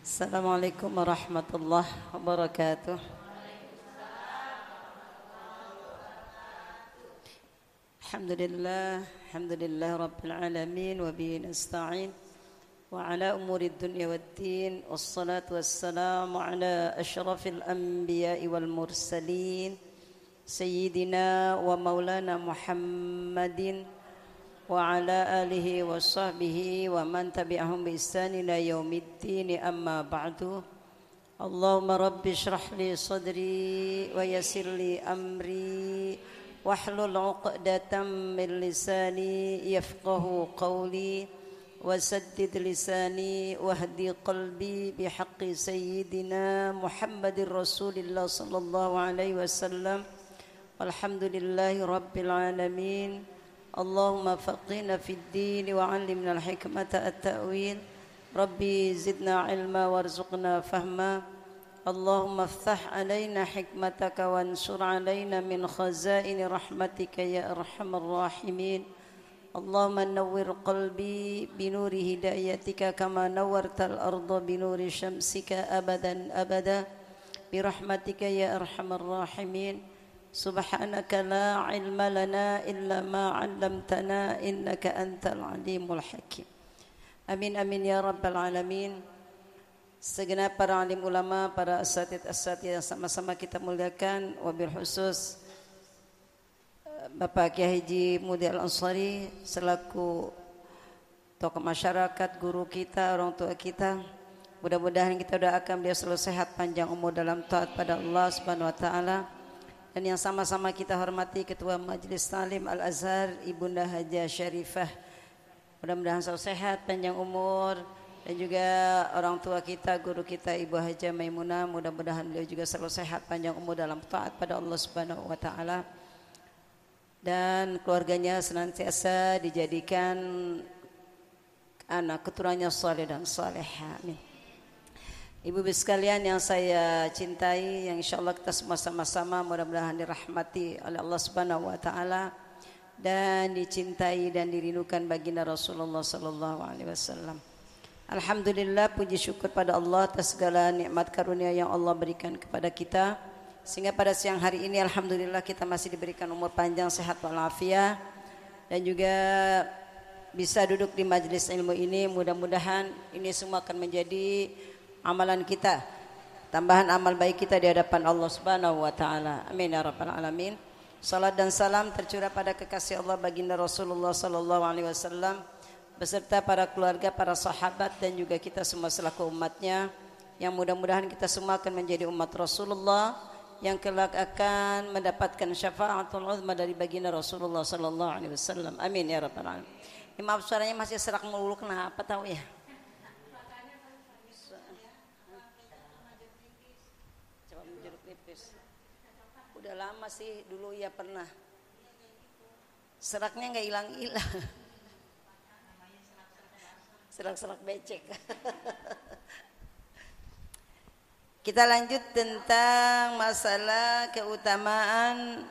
Assalamualaikum warahmatullahi wabarakatuh. Alhamdulillah rabbil alamin wa bihi nasta'in wa ala umuri dunya waddin wassalatu wassalamu ala asyrafil anbiya'i wal mursalin sayyidina wa maulana Muhammadin wa ala alihi wa sahbihi wa man tabi'ahum bi ihsan ila yaumiddin, amma ba'du. Allahumma rabbi shrah li sadri wa yassir li amri wahlul 'uqdatam min lisani yafqahu qawli wa saddid lisani wahdi qalbi bihaqqi sayyidina Muhammadir Rasulillah sallallahu alaihi wasallam. Walhamdulillahi rabbil alamin. Allahumma faqina fid din wa 'allimna al-hikmata at-ta'wil. Rabbi zidna ilma warzuqna fahma. Allahumma iftah 'alaina hikmataka wansur 'alaina min khazaini rahmatika ya arhamar rahimin. Allahumma nawwir qalbi binuri hidayatika kama nawwartal arda binuri syamsika abadan abada birahmatika ya arhamar rahimin. Subhanaka la ilma lana illa ma 'allamtana innaka antal alimul hakim. Amin amin ya rabbal alamin. Segenap para alim ulama, para asatidz yang sama-sama kita muliakan, wabil khusus Bapak Kiai Haji Mudi Al-Ansari selaku tokoh masyarakat, guru kita, orang tua kita. Mudah-mudahan kita doakan beliau selalu sehat, panjang umur dalam taat pada Allah Subhanahu wa taala. Dan yang sama-sama kita hormati Ketua Majelis Ta'lim Al-Azhar Ibunda Hajah Syarifah, mudah-mudahan selalu sehat, panjang umur. Dan juga orang tua kita, guru kita Ibu Hajah Maimunah, mudah-mudahan beliau juga selalu sehat, panjang umur dalam taat pada Allah Subhanahu wa taala. Dan keluarganya senantiasa dijadikan anak keturunannya saleh dan salehah. Amin. Ibu-ibu sekalian yang saya cintai, yang insyaallah kita semua sama-sama mudah-mudahan dirahmati oleh Allah Subhanahu wa taala dan dicintai dan dirindukan baginda Rasulullah sallallahu alaihi wasallam. Alhamdulillah, puji syukur pada Allah atas segala nikmat karunia yang Allah berikan kepada kita, sehingga pada siang hari ini alhamdulillah kita masih diberikan umur panjang, sehat walafiat, dan juga bisa duduk di majelis ilmu ini. Mudah-mudahan ini semua akan menjadi amalan kita, tambahan amal baik kita di hadapan Allah Subhanahu wa taala. Amin ya rabbal alamin. Salat dan salam tercurah pada kekasih Allah baginda Rasulullah sallallahu alaihi wasallam beserta para keluarga, para sahabat, dan juga kita semua selaku umatnya, yang mudah-mudahan kita semua akan menjadi umat Rasulullah yang kelak akan mendapatkan syafaatul uzma dari baginda Rasulullah sallallahu alaihi wasallam. Amin ya rabbal alamin. Maaf suaranya masih serak melulu, kenapa tahu ya? Udah lama sih, dulu ya pernah. Seraknya nggak hilang-hilang. Serak-serak becek. Kita lanjut tentang masalah keutamaan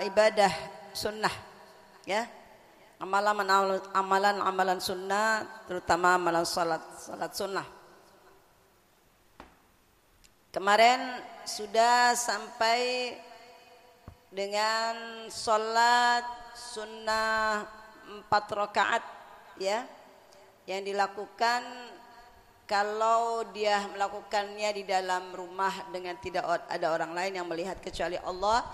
ibadah sunnah, ya. Amalan sunnah, terutama amalan salat sunnah. Kemarin sudah sampai dengan salat sunnah 4 rakaat, ya, yang dilakukan kalau dia melakukannya di dalam rumah dengan tidak ada orang lain yang melihat kecuali Allah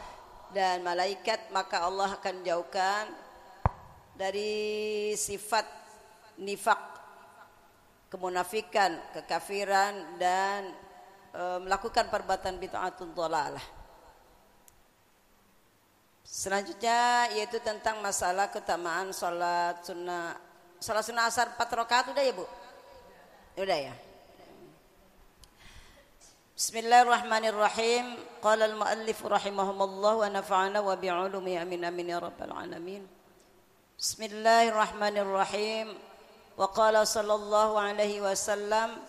dan malaikat, maka Allah akan jauhkan dari sifat nifak, kemunafikan, kekafiran, dan melakukan perbuatan bid'atul dhalalah. Selanjutnya yaitu tentang masalah keutamaan salat sunnah asar 4 rakaat. Udah ya Bu? Udah ya. Bismillahirrahmanirrahim. Qala al-muallif rahimahumullah wa nafa'ana wa bi'ulumi amin amin ya rabbal alamin. Bismillahirrahmanirrahim. Wa qala sallallahu alaihi wasallam,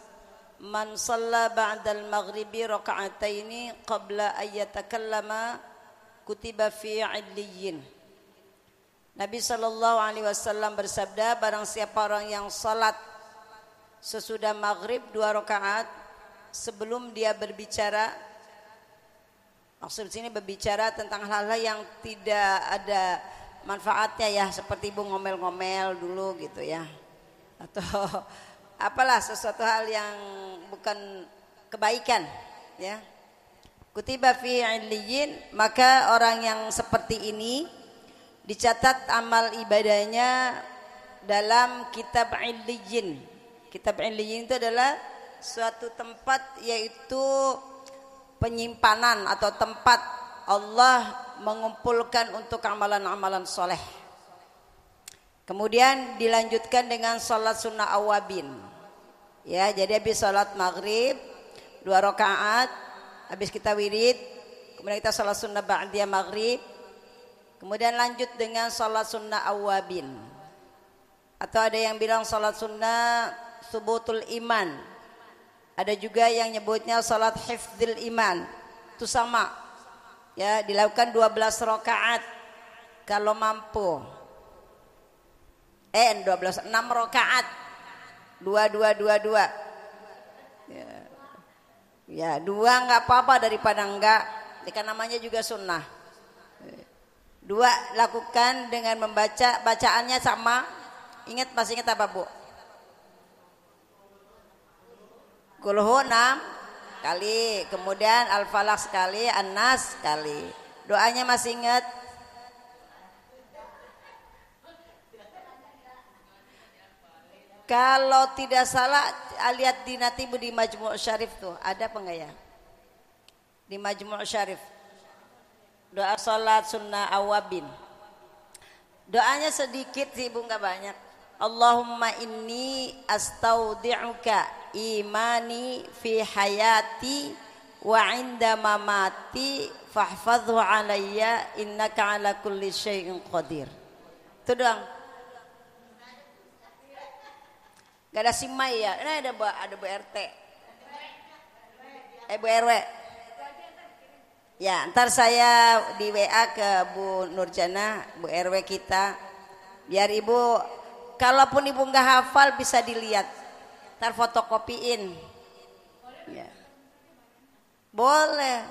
man shalla ba'dal maghribi raka'ataini qabla ayyatakallama kutiba fi 'illiyyin. Nabi sallallahu alaihi wasallam bersabda, barang siapa orang yang salat sesudah maghrib 2 rakaat sebelum dia berbicara. Maksud sini berbicara tentang hal-hal yang tidak ada manfaatnya ya, seperti ibu ngomel-ngomel dulu gitu ya, atau apalah sesuatu hal yang bukan kebaikan ya. Kutiba fi illiyin, maka orang yang seperti ini dicatat amal ibadahnya dalam kitab illiyin. Kitab illiyin itu adalah suatu tempat, yaitu penyimpanan atau tempat Allah mengumpulkan untuk amalan-amalan soleh. Kemudian dilanjutkan dengan sholat sunnah awabin. Ya, jadi habis sholat maghrib 2 rakaat, habis kita wirid, kemudian kita sholat sunnah ba'diyah maghrib, kemudian lanjut dengan sholat sunnah awabin. Atau ada yang bilang sholat sunnah subutul iman. Ada juga yang nyebutnya sholat hifdzil iman. Itu sama. Ya, dilakukan 12 rakaat kalau mampu. 6 rakaat. 2. Ya, 2 enggak apa-apa daripada enggak. Ini kan namanya juga sunnah. 2 lakukan dengan membaca, bacaannya sama. Masih ingat apa, Bu? Qul hu 6 kali, kemudian Al-Falaq sekali, An-Nas sekali. Doanya masih ingat? Kalau tidak salah, lihat di Natibu di Majmu' Syarif tuh, ada apa enggak ya? Di Majmu' Syarif. Doa salat sunnah awabin. Doanya sedikit sih, Ibu, enggak banyak. Allahumma inni astaudi'uka imani fi hayati wa 'inda mamati fahfadhu alayya innaka 'ala kulli syai'in qadir. Itu doang. Gak ada simai ya? Ini ada Bu RT. Bu RW. Ya, ntar saya di WA ke Bu Nurjana, Bu RW kita. Biar Ibu, kalaupun Ibu nggak hafal bisa dilihat. Ntar fotokopiin. Ya. Boleh.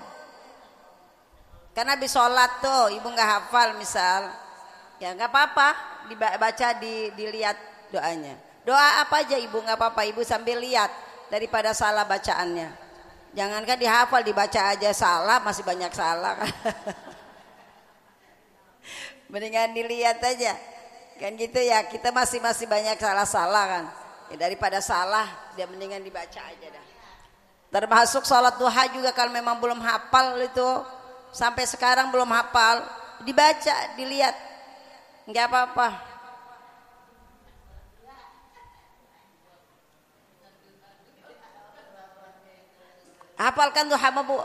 Karena habis sholat tuh Ibu nggak hafal misal. Ya nggak apa-apa, dibaca, dilihat doanya. Doa apa aja Ibu nggak apa-apa, Ibu sambil lihat daripada salah bacaannya. Jangankan dihafal, dibaca aja salah, masih banyak salah kan. Mendingan dilihat aja. Kan gitu ya, kita masih banyak salah-salah kan. Ya, daripada salah, dia mendingan dibaca aja dah. Termasuk sholat duha juga kalau memang belum hafal itu, sampai sekarang belum hafal, dibaca, dilihat. Nggak apa-apa. Hafalkan tuh hama, Bu.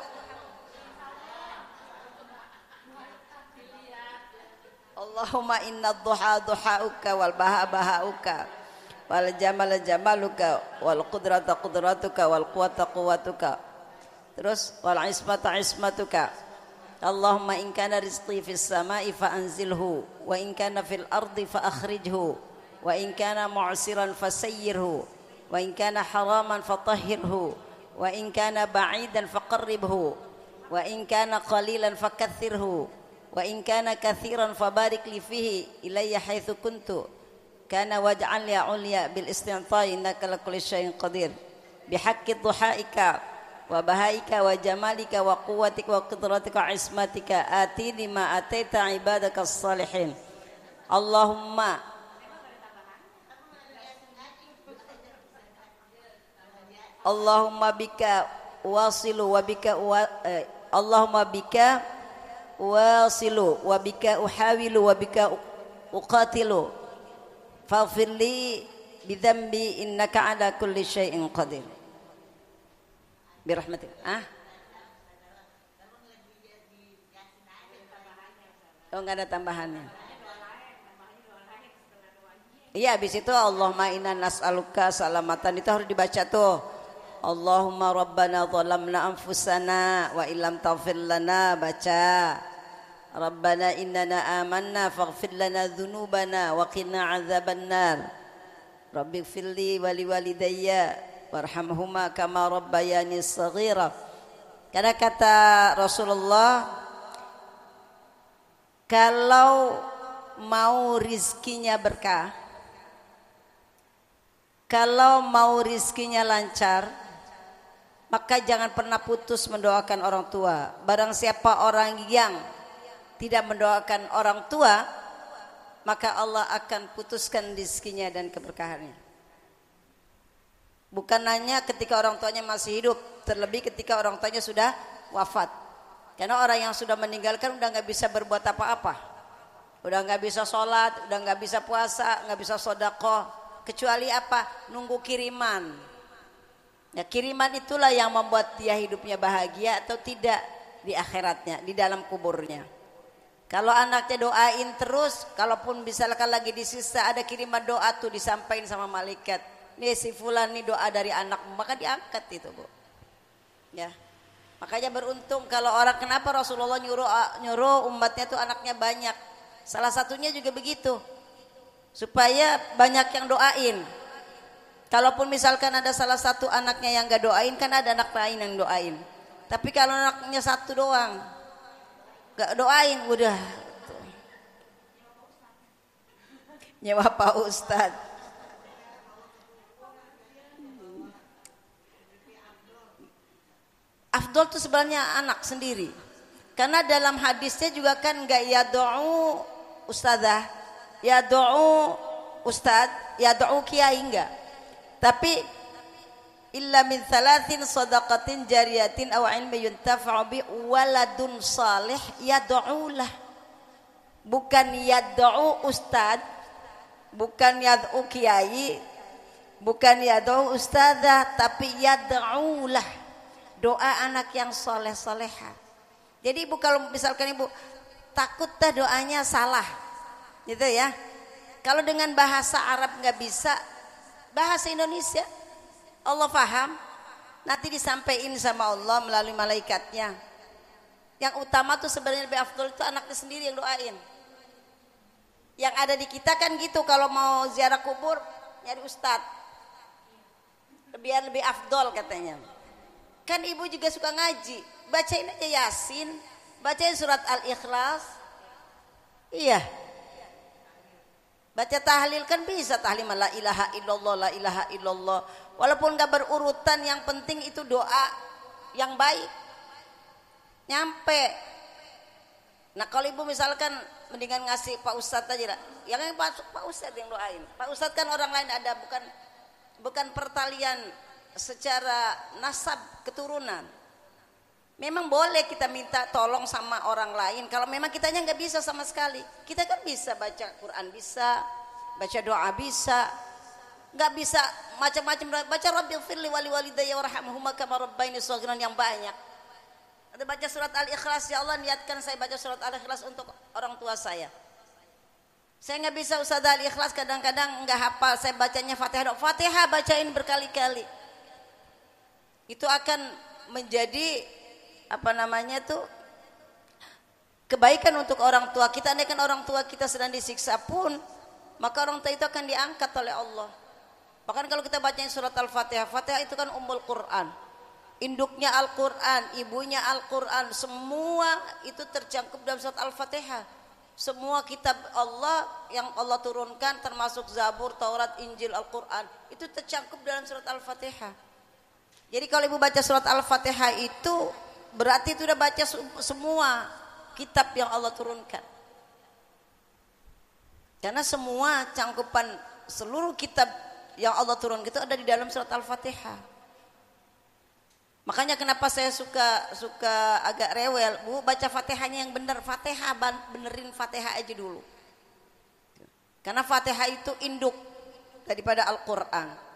Allahumma inna duha duhauka wal baha bahauka wal jamal jamaluka wal qudrata qudratuka wal quwata quwatuka. Terus wal ismata ismatuka. Allahumma in kana rizqi fis sama'i fa anzilhu wa in kana fil ardi fa akhrijhu wa in kana mu'siran fasayyirhu wa in kana haraman fatahhirhu wa in kana ba'idan faqarribhu wa in kana qalilan fakaththirhu wa in kana kathiran fabarik li fihi ilayya haitsu kuntu kana waj'al ya ulya bil istinta'i innaka lakulli syai'in qadir bihaqqi dhuhaika wa bahaika wa jamalika wa quwwatika wa qudratika wa ismatika atini ma ataita ibadakas salihin. Allahumma Allahumma bika wasilu wa bika Allahumma bika wasilu wa bika uhawilu wa bika uqatilu faghfirli bidhanbi innaka ala kulli syai'in qadir birahmatika. Oh, enggak ada tambahannya. Iya, habis itu Allahumma inna nas'aluka salamatan, itu harus dibaca tuh. Allahumma rabbana zalamna anfusana wa illam taghfir lana, baca. Rabbana innana amanna faghfir lana dhunubana wa qina azabannar. Rabbighfirli wa liwalidayya warhamhuma kama rabbayani shaghira. Karena kata Rasulullah, kalau mau rizkinya berkah, kalau mau rizkinya lancar, maka jangan pernah putus mendoakan orang tua. Barang siapa orang yang tidak mendoakan orang tua, maka Allah akan putuskan rizkinya dan keberkahannya. Bukan hanya ketika orang tuanya masih hidup, terlebih ketika orang tuanya sudah wafat. Karena orang yang sudah meninggalkan udah nggak bisa berbuat apa-apa, udah nggak bisa sholat, udah nggak bisa puasa, nggak bisa sedekah, kecuali apa? Nunggu kiriman. Ya, kiriman itulah yang membuat dia hidupnya bahagia atau tidak di akhiratnya, di dalam kuburnya. Kalau anaknya doain terus, kalaupun misalkan lagi disisa ada kiriman doa tuh disampaikan sama malaikat. Nih si fulan nih doa dari anakmu, maka diangkat itu, Bu. Ya. Makanya beruntung kalau orang, kenapa Rasulullah nyuruh umatnya tuh anaknya banyak. Salah satunya juga begitu. Supaya banyak yang doain. Kalaupun misalkan ada salah satu anaknya yang gak doain, kan ada anak lain yang doain. Tapi kalau anaknya satu doang, gak doain, udah nyewa Pak Ustad. Afdol itu sebenarnya anak sendiri. Karena dalam hadisnya juga kan gak yadu'u ustadzah, yadu'u ustad, yadu'u kiai, enggak. Tapi illa min thalathin sadaqatin jariyatin aw ilmi yuntafa'u bi waladun salih yad'u lah. Bukan yad'u ustad, bukan yad'u kiai, bukan yad'u ustadzah, tapi yad'u lah. Doa anak yang soleh soleha. Jadi ibu kalau misalkan ibu takut dah doanya salah, gitu ya. Kalau dengan bahasa Arab nggak bisa, bahasa Indonesia Allah paham, nanti disampaikan sama Allah melalui malaikatnya. Yang utama tuh sebenarnya lebih afdol itu anaknya sendiri yang doain. Yang ada di kita kan gitu, kalau mau ziarah kubur nyari ustadz, lebih afdol katanya. Kan ibu juga suka ngaji, bacain aja Yasin, bacain surat Al-Ikhlas. Iya. Baca tahlil kan bisa, tahlil la ilaha illallah, la ilaha illallah. Walaupun gak berurutan, yang penting itu doa yang baik, nyampe. Nah kalau ibu misalkan mendingan ngasih Pak Ustadz aja lah. Yang Pak Ustadz yang doain. Pak Ustadz kan orang lain ada, bukan pertalian secara nasab keturunan. Memang boleh kita minta tolong sama orang lain kalau memang kitanya nggak bisa sama sekali. Kita kan bisa baca Quran, bisa baca doa, bisa nggak bisa macam-macam, baca Rabbighfirli wa liwalidayya warhamhuma kama rabbayani shaghiran yang banyak. Ada baca surat Al-Ikhlas, ya Allah niatkan saya baca surat Al-Ikhlas untuk orang tua saya. Saya nggak bisa Ustaz Al-Ikhlas, kadang-kadang nggak hafal, saya bacanya Fatihah bacain berkali-kali. Itu akan menjadi kebaikan untuk orang tua kita. Andaikan orang tua kita sedang disiksa pun, maka orang tua itu akan diangkat oleh Allah. Bahkan kalau kita bacain surat Al-Fatihah, Fatihah itu kan ummul Quran, induknya Al-Quran, ibunya Al-Quran, semua itu tercangkup dalam surat Al-Fatihah. Semua kitab Allah yang Allah turunkan, termasuk Zabur, Taurat, Injil, Al-Quran, itu tercangkup dalam surat Al-Fatihah. Jadi kalau ibu baca surat Al-Fatihah itu berarti itu udah baca semua kitab yang Allah turunkan. Karena semua cangkupan seluruh kitab yang Allah turunkan itu ada di dalam surat Al-Fatihah. Makanya kenapa saya suka agak rewel, Bu, baca Fatihahnya yang benar. Fatihah, benerin Fatihah aja dulu. Karena Fatihah itu induk daripada Al-Quran.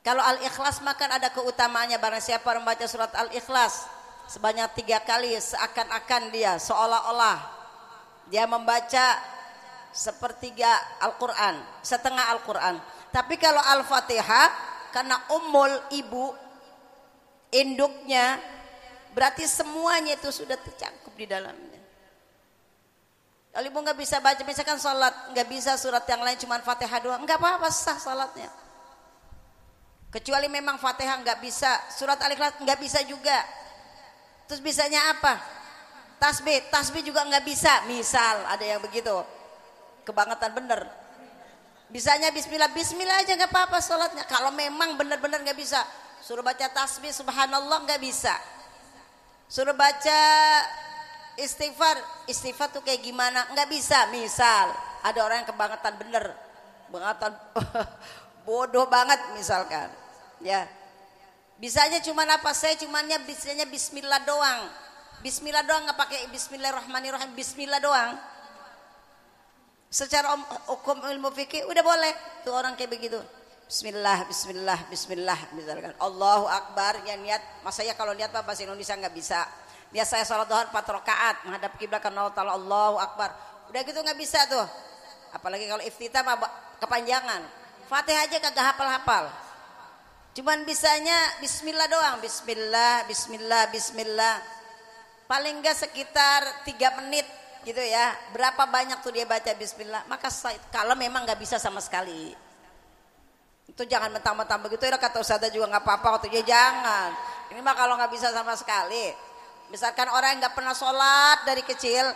Kalau Al-Ikhlas makan ada keutamaannya. Barang siapa membaca surat Al-Ikhlas sebanyak 3 kali, seakan-akan dia seolah-olah dia membaca sepertiga Al-Quran, setengah Al-Quran. Tapi kalau Al-Fatihah, karena ummul ibu, induknya, berarti semuanya itu sudah tercangkup di dalamnya. Kalau ibu nggak bisa baca, misalkan sholat nggak bisa surat yang lain, cuma Fatihah doang, nggak apa-apa, sah sholatnya. Kecuali memang Fatihah nggak bisa, surat Al-Ikhlas nggak bisa juga. Terus bisanya apa? Tasbih juga nggak bisa. Misal ada yang begitu, kebangetan bener. Bisanya Bismillah, Bismillah aja nggak apa-apa sholatnya. Kalau memang benar-benar nggak bisa, suruh baca tasbih Subhanallah nggak bisa. Suruh baca istighfar tuh kayak gimana? Nggak bisa. Misal ada orang yang kebangetan bener, kebangetan bodoh banget misalkan, ya. Bisanya cuman apa? Saya cumannya bisanya Bismillah doang. Bismillah doang, nggak pakai Bismillahirrahmanirrahim. Bismillah doang. Secara hukum ilmu fikih udah boleh tuh orang kayak begitu. Bismillah misalkan. Allahu Akbar, ya niat. Masa ya kalau niat bahasa Indonesia nggak bisa. Dia saya salat duha 4 rakaat menghadap kiblat karena Allah, Allahu Akbar. Udah gitu nggak bisa tuh. Apalagi kalau iftitah kepanjangan. Fatihah aja kagak hafal-hafal. Cuman bisanya Bismillah doang. Bismillah. Paling enggak sekitar 3 menit gitu ya. Berapa banyak tuh dia baca Bismillah. Maka kalau memang nggak bisa sama sekali, itu jangan mentang-mentang begitu ya, kata Ustazah juga nggak apa-apa, waktu dia jangan. Ini mah kalau nggak bisa sama sekali. Misalkan orang yang nggak pernah sholat dari kecil,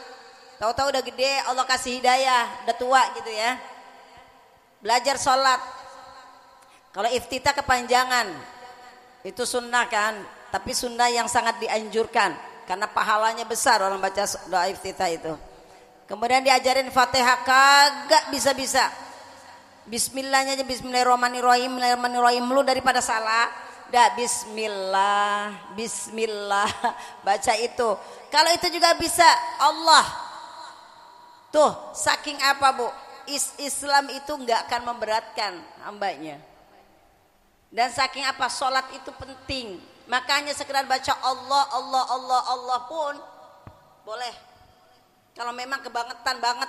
tahu-tahu udah gede Allah kasih hidayah, udah tua gitu ya, belajar sholat. Kalau iftitah kepanjangan itu sunnah kan, tapi sunnah yang sangat dianjurkan karena pahalanya besar orang baca doa iftitah itu. Kemudian diajarin Fatihah kagak bisa-bisa. Bismillahnya aja Bismillahirrahmanirrahim lu daripada salah. Dah Bismillah baca itu. Kalau itu juga bisa Allah. Tuh saking apa Bu? Islam itu nggak akan memberatkan hambanya. Dan saking apa? Sholat itu penting. Makanya sekedar baca Allah pun boleh. Kalau memang kebangetan banget.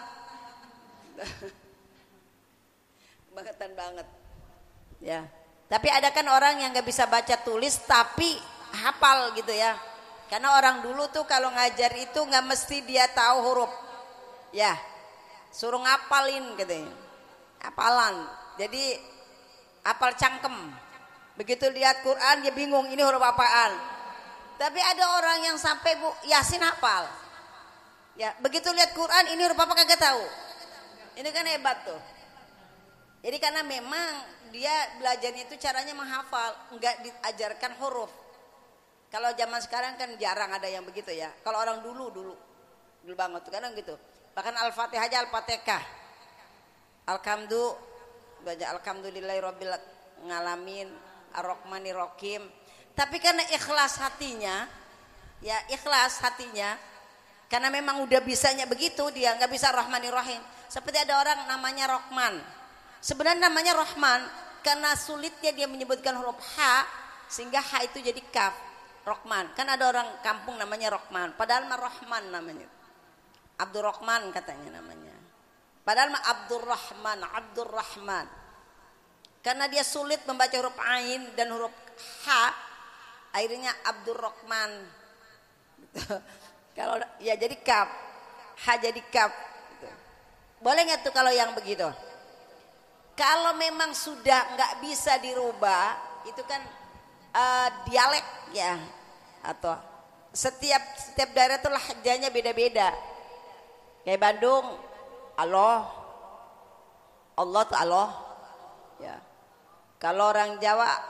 Kebangetan banget. Ya. Tapi ada kan orang yang nggak bisa baca tulis tapi hafal gitu ya. Karena orang dulu tuh kalau ngajar itu nggak mesti dia tahu huruf. Ya. Suruh ngapalin katanya. Hafalan. Jadi hafal cangkem. Begitu lihat Quran dia bingung ini huruf apaan. Tapi ada orang yang sampai Bu Yasin hafal. Ya, begitu lihat Quran ini huruf apa kagak tahu. Ini kan hebat tuh. Jadi karena memang dia belajarnya itu caranya menghafal, enggak diajarkan huruf. Kalau zaman sekarang kan jarang ada yang begitu ya. Kalau orang dulu banget tuh kadang gitu. Bahkan Al-Fatihah aja Al-Fatihah. Baca Alhamdulillahirabbil ngalamin Ar-Rahmanir-Rahim. Tapi karena ikhlas hatinya, karena memang udah bisanya begitu, dia nggak bisa Rahmanir-Rahim. Seperti ada orang namanya Rahman. Sebenarnya namanya Rahman karena sulitnya dia menyebutkan huruf H sehingga H itu jadi kaf. Rahman. Kan ada orang kampung namanya Rahman, padahal mah Rahman namanya. Abdurrahman katanya namanya. Padahal mah Abdurrahman. Karena dia sulit membaca huruf Ain dan huruf H, akhirnya Abdurrahman. Kalau ya jadi kaf, H jadi kaf. Boleh nggak tuh kalau yang begitu? Kalau memang sudah nggak bisa dirubah, itu kan dialek ya, atau setiap daerah itu lahjanya beda-beda. Kayak Bandung, Allah tuh Allah, ya. Kalau orang Jawa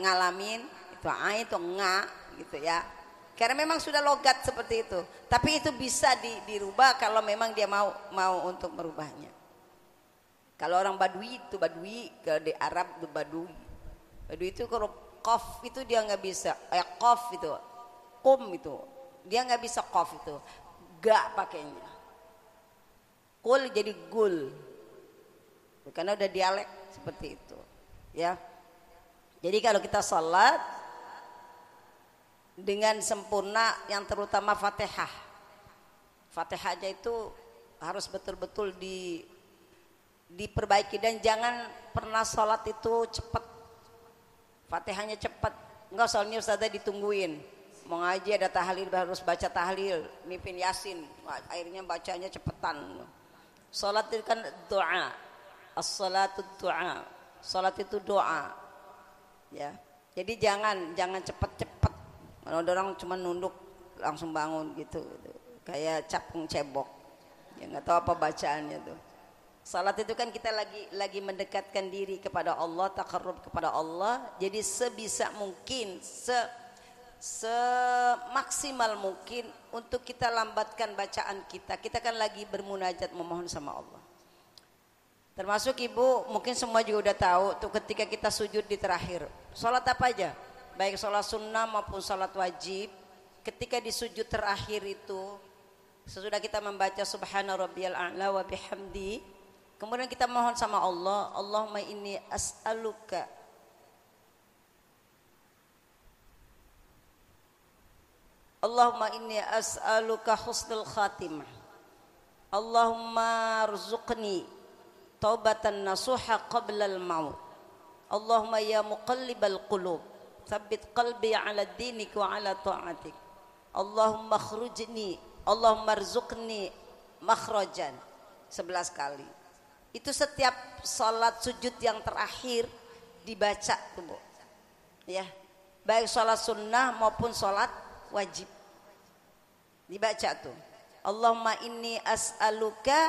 ngalamin itu ain itu nga gitu ya. Karena memang sudah logat seperti itu. Tapi itu bisa dirubah kalau memang dia mau untuk merubahnya. Kalau orang Badui itu Badui, kalau di Arab itu Badui. Badui itu kalau qaf itu dia nggak bisa, qaf itu, kum itu, dia nggak bisa qaf itu, gak pakainya. Kul jadi gul, karena udah dialek seperti itu, ya. Jadi kalau kita sholat dengan sempurna, yang terutama Fatihah aja itu harus betul-betul diperbaiki dan jangan pernah sholat itu cepat. Fatihahnya cepat. Enggak, soalnya Ustazah ditungguin. mau ngaji ada tahlil harus baca tahlil, mimpin yasin, akhirnya bacanya cepetan. Salat itu kan doa, as-salatu doa, salat itu doa, ya. Jadi jangan cepet-cepet. Kalau ada orang cuma nunduk langsung bangun gitu, kayak capung cebok, ya nggak tahu apa bacaannya tuh. Salat itu kan kita lagi mendekatkan diri kepada Allah, taqarrub kepada Allah. Jadi sebisa mungkin, semaksimal mungkin untuk kita lambatkan bacaan kita. Kita kan lagi bermunajat memohon sama Allah. Termasuk ibu mungkin semua juga udah tahu tuh ketika kita sujud di terakhir. Salat apa aja? Baik salat sunnah maupun salat wajib. Ketika di sujud terakhir itu sesudah kita membaca subhana rabbiyal a'la wa bihamdi, kemudian kita mohon sama Allah, Allahumma inni as'aluka husnul khatimah. Allahumma rzuqni taubatan nasuha qabla al-maut. Allahumma ya muqallibal qulub, tsabbit qalbi ala dinik wa ala ta'atik. Allahumma Allahumma rzuqni makhrajan 11 kali. Itu setiap salat sujud yang terakhir dibaca tuh, Bu. Ya. Baik salat sunnah maupun salat wajib. Dibaca tuh. Allahumma inni as'aluka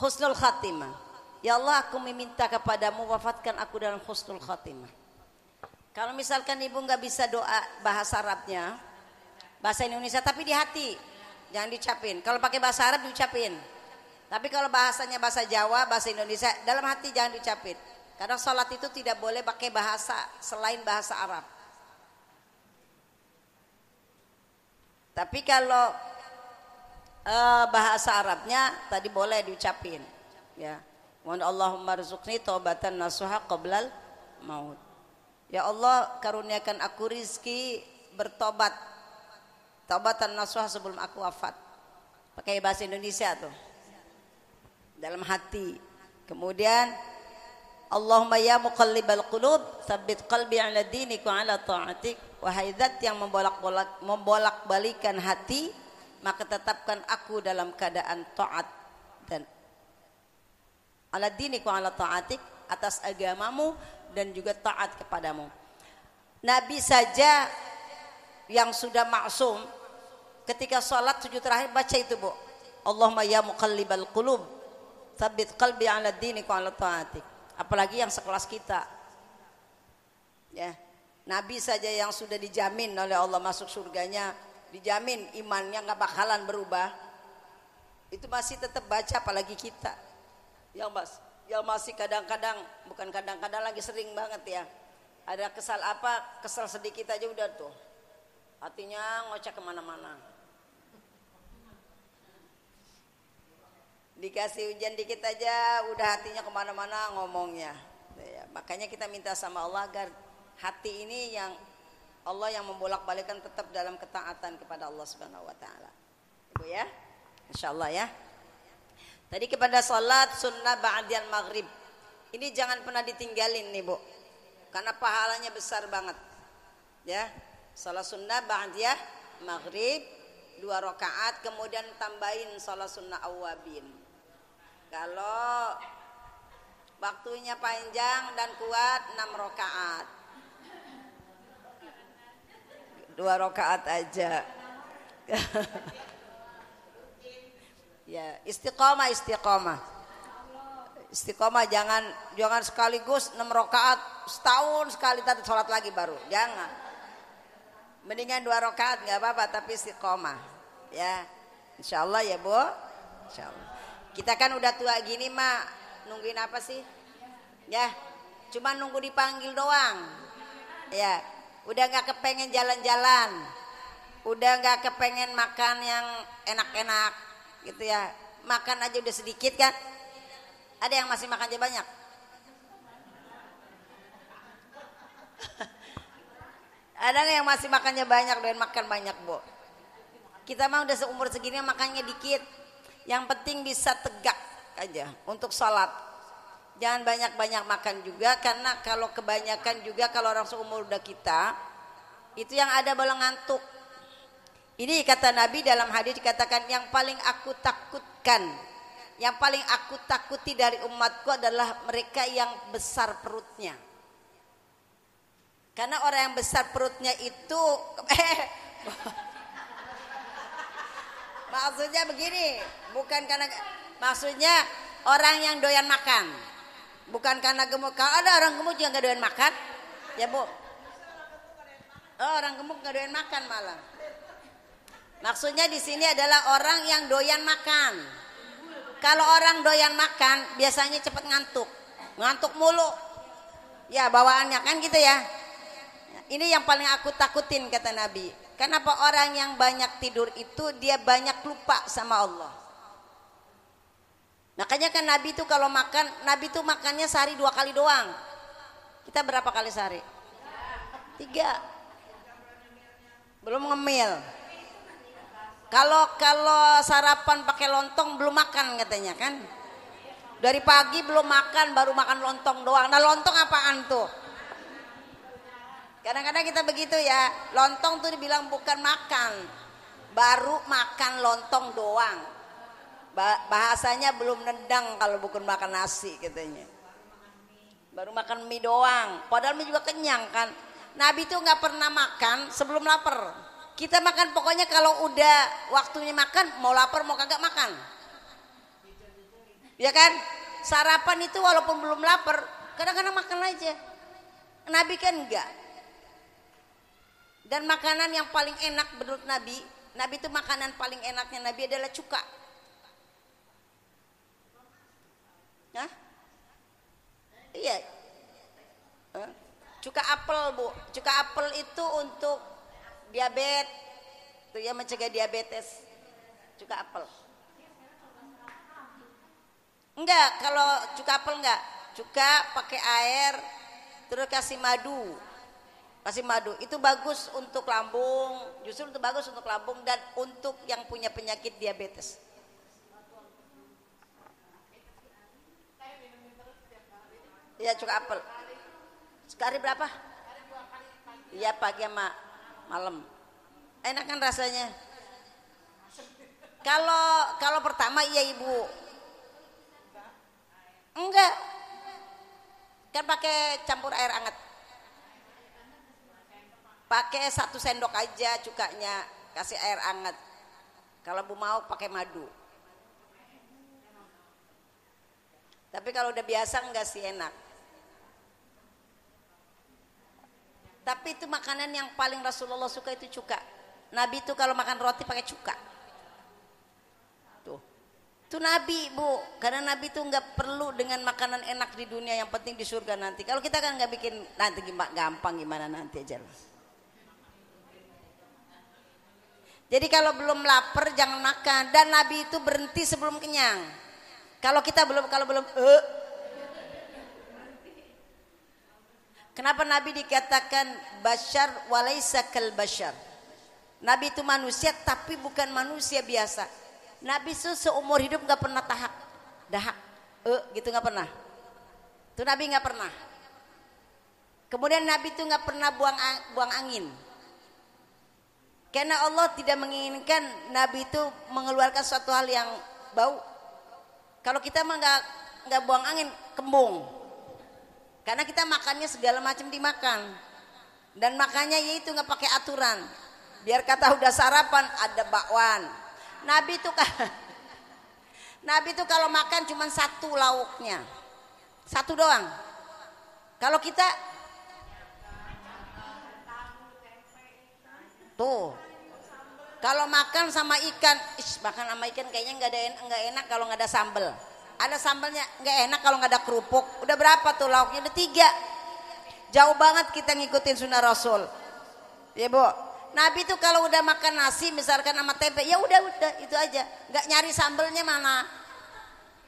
husnul khatimah. Ya Allah, aku meminta kepadamu wafatkan aku dalam husnul khatimah. Kalau misalkan ibu nggak bisa doa bahasa Arabnya, bahasa Indonesia tapi di hati, jangan diucapin. Kalau pakai bahasa Arab diucapin. Tapi kalau bahasanya bahasa Jawa, bahasa Indonesia, dalam hati jangan diucapin. Karena sholat itu tidak boleh pakai bahasa selain bahasa Arab. Tapi kalau bahasa Arabnya tadi boleh diucapin. Ya, Allahumma rzuqni taubatan nasuha qablal maut. Ya Allah, karuniakan aku rizki bertobat, taubatan nasuha sebelum aku wafat. Pakai bahasa Indonesia tuh, dalam hati. Kemudian Allahumma ya muqallibal qulub, tsabbit qalbi ala dinik wa ala ta'atik. Wahai zat yang membolak-balikan hati, maka tetapkan aku dalam keadaan taat dan ala dinik wa ala ta'atik, atas agamamu dan juga taat kepadamu. Nabi saja yang sudah maksum ketika sholat sujud terakhir baca itu, Bu. Allahumma ya muqallibal qulub, tsabbit qalbi ala dinik wa ala ta'atik. Apalagi yang sekelas kita. Ya. Nabi saja yang sudah dijamin oleh Allah masuk surganya, dijamin imannya nggak bakalan berubah. Itu masih tetap baca, apalagi kita. Yang masih kadang-kadang, bukan kadang-kadang lagi sering banget ya. Ada kesal apa, kesal sedikit aja udah tuh. Hatinya ngoceh kemana-mana. Dikasih hujan dikit aja udah hatinya kemana-mana ngomongnya. Ya, makanya kita minta sama Allah agar hati ini yang Allah yang membolak-balikan tetap dalam ketaatan kepada Allah Subhanahu wa taala. Ibu ya. Insyaallah ya. Tadi kepada salat sunnah ba'dal maghrib. Ini jangan pernah ditinggalin nih, Bu. Karena pahalanya besar banget. Ya. Salat sunnah ba'dal maghrib 2 rakaat, kemudian tambahin salat sunnah awabin. Kalau waktunya panjang dan kuat 6 rakaat. 2 rakaat aja. Ya, istiqomah. Istiqomah jangan sekaligus 6 rakaat setahun sekali tadi sholat lagi baru. Jangan. Mendingan 2 rakaat enggak apa-apa tapi istiqomah. Ya. Insyaallah ya, Bu. Insyaallah. Kita kan udah tua gini, Mak. Nungguin apa sih? Ya. Cuma nunggu dipanggil doang. Ya. Udah enggak kepengen jalan-jalan. Udah enggak kepengen makan yang enak-enak. Gitu ya, makan aja udah sedikit kan? Ada yang masih makan aja banyak? Ada nggak yang masih makannya banyak dan makan banyak, Bu? Kita mah udah seumur segini makannya dikit. Yang penting bisa tegak aja untuk sholat. Jangan banyak-banyak makan juga, karena kalau kebanyakan juga kalau orang seumur udah kita itu yang ada bala ngantuk. Ini kata Nabi dalam hadis dikatakan yang paling aku takutkan, yang paling aku takuti dari umatku adalah mereka yang besar perutnya. Karena orang yang besar perutnya itu maksudnya begini, bukan karena maksudnya orang yang doyan makan. Bukan karena gemuk. Kalau ada orang gemuk juga nggak doyan makan, ya Bu. Oh, orang gemuk nggak doyan makan malah. Maksudnya di sini adalah orang yang doyan makan. Kalau orang doyan makan biasanya cepat ngantuk mulu. Ya bawaannya kan gitu ya. Ini yang paling aku takutin kata Nabi. Kenapa orang yang banyak tidur itu dia banyak lupa sama Allah. Makanya kan Nabi itu kalau makan, Nabi itu makannya sehari 2 kali doang. Kita berapa kali sehari? 3. Belum ngemil. Kalau sarapan pakai lontong belum makan katanya kan. Dari pagi belum makan, baru makan lontong doang. Nah lontong apaan tuh? Kadang-kadang kita begitu ya. Lontong tuh dibilang bukan makan, baru makan lontong doang. Bahasanya belum nendang kalau bukan makan nasi katanya. Baru makan mie doang. Padahal mie juga kenyang kan. Nabi tuh nggak pernah makan sebelum lapar. Kita makan pokoknya kalau udah waktunya makan, mau lapar mau kagak makan. Ya kan? Sarapan itu walaupun belum lapar, kadang-kadang makan aja. Nabi kan enggak. Dan makanan yang paling enak menurut Nabi itu makanan paling enaknya Nabi adalah cuka. Hah? Iya. Cuka apel, Bu. Cuka apel itu untuk diabetes. Itu ya mencegah diabetes. Cuka apel. Enggak, kalau cuka apel enggak. Cuka pakai air terus kasih madu. Kasih madu. Itu bagus untuk lambung. Justru itu bagus untuk lambung dan untuk yang punya penyakit diabetes. Iya cuka apel. Sekali berapa? Iya pagi sama malam. Enak kan rasanya? Kalau pertama iya Ibu. Enggak. Kan pakai campur air hangat. Pakai 1 sendok aja cukanya, kasih air hangat. Kalau Bu mau pakai madu. Tapi kalau udah biasa enggak sih enak. Tapi itu makanan yang paling Rasulullah suka itu cuka. Nabi itu kalau makan roti pakai cuka. Tuh. Itu Nabi, Bu. Karena Nabi itu nggak perlu dengan makanan enak di dunia, yang penting di surga nanti. Kalau kita kan nggak bikin nanti gampang gimana nanti aja. Jadi kalau belum lapar jangan makan, dan Nabi itu berhenti sebelum kenyang. Kalau belum Kenapa Nabi dikatakan bashar walaisa kal bashar? Nabi itu manusia tapi bukan manusia biasa. Nabi itu seumur hidup nggak pernah dahak, gitu nggak pernah. Itu Nabi nggak pernah. Kemudian Nabi itu nggak pernah buang angin. Karena Allah tidak menginginkan Nabi itu mengeluarkan suatu hal yang bau. Kalau kita mah nggak buang angin, kembung. Karena kita makannya segala macam dimakan. Dan makannya yaitu nggak pakai aturan. Biar kata udah sarapan ada bakwan. Nabi itu kalau makan cuma 1 lauknya. 1 doang. Kalau kita tuh kalau makan sama ikan, makan sama ikan kayaknya nggak enak kalau nggak ada sambel. Ada sambalnya nggak enak kalau nggak ada kerupuk. Udah berapa tuh lauknya? Udah 3. Jauh banget kita ngikutin sunnah Rasul. Ya Bu. Nabi tuh kalau udah makan nasi misalkan sama tempe, ya udah itu aja. Nggak nyari sambelnya mana.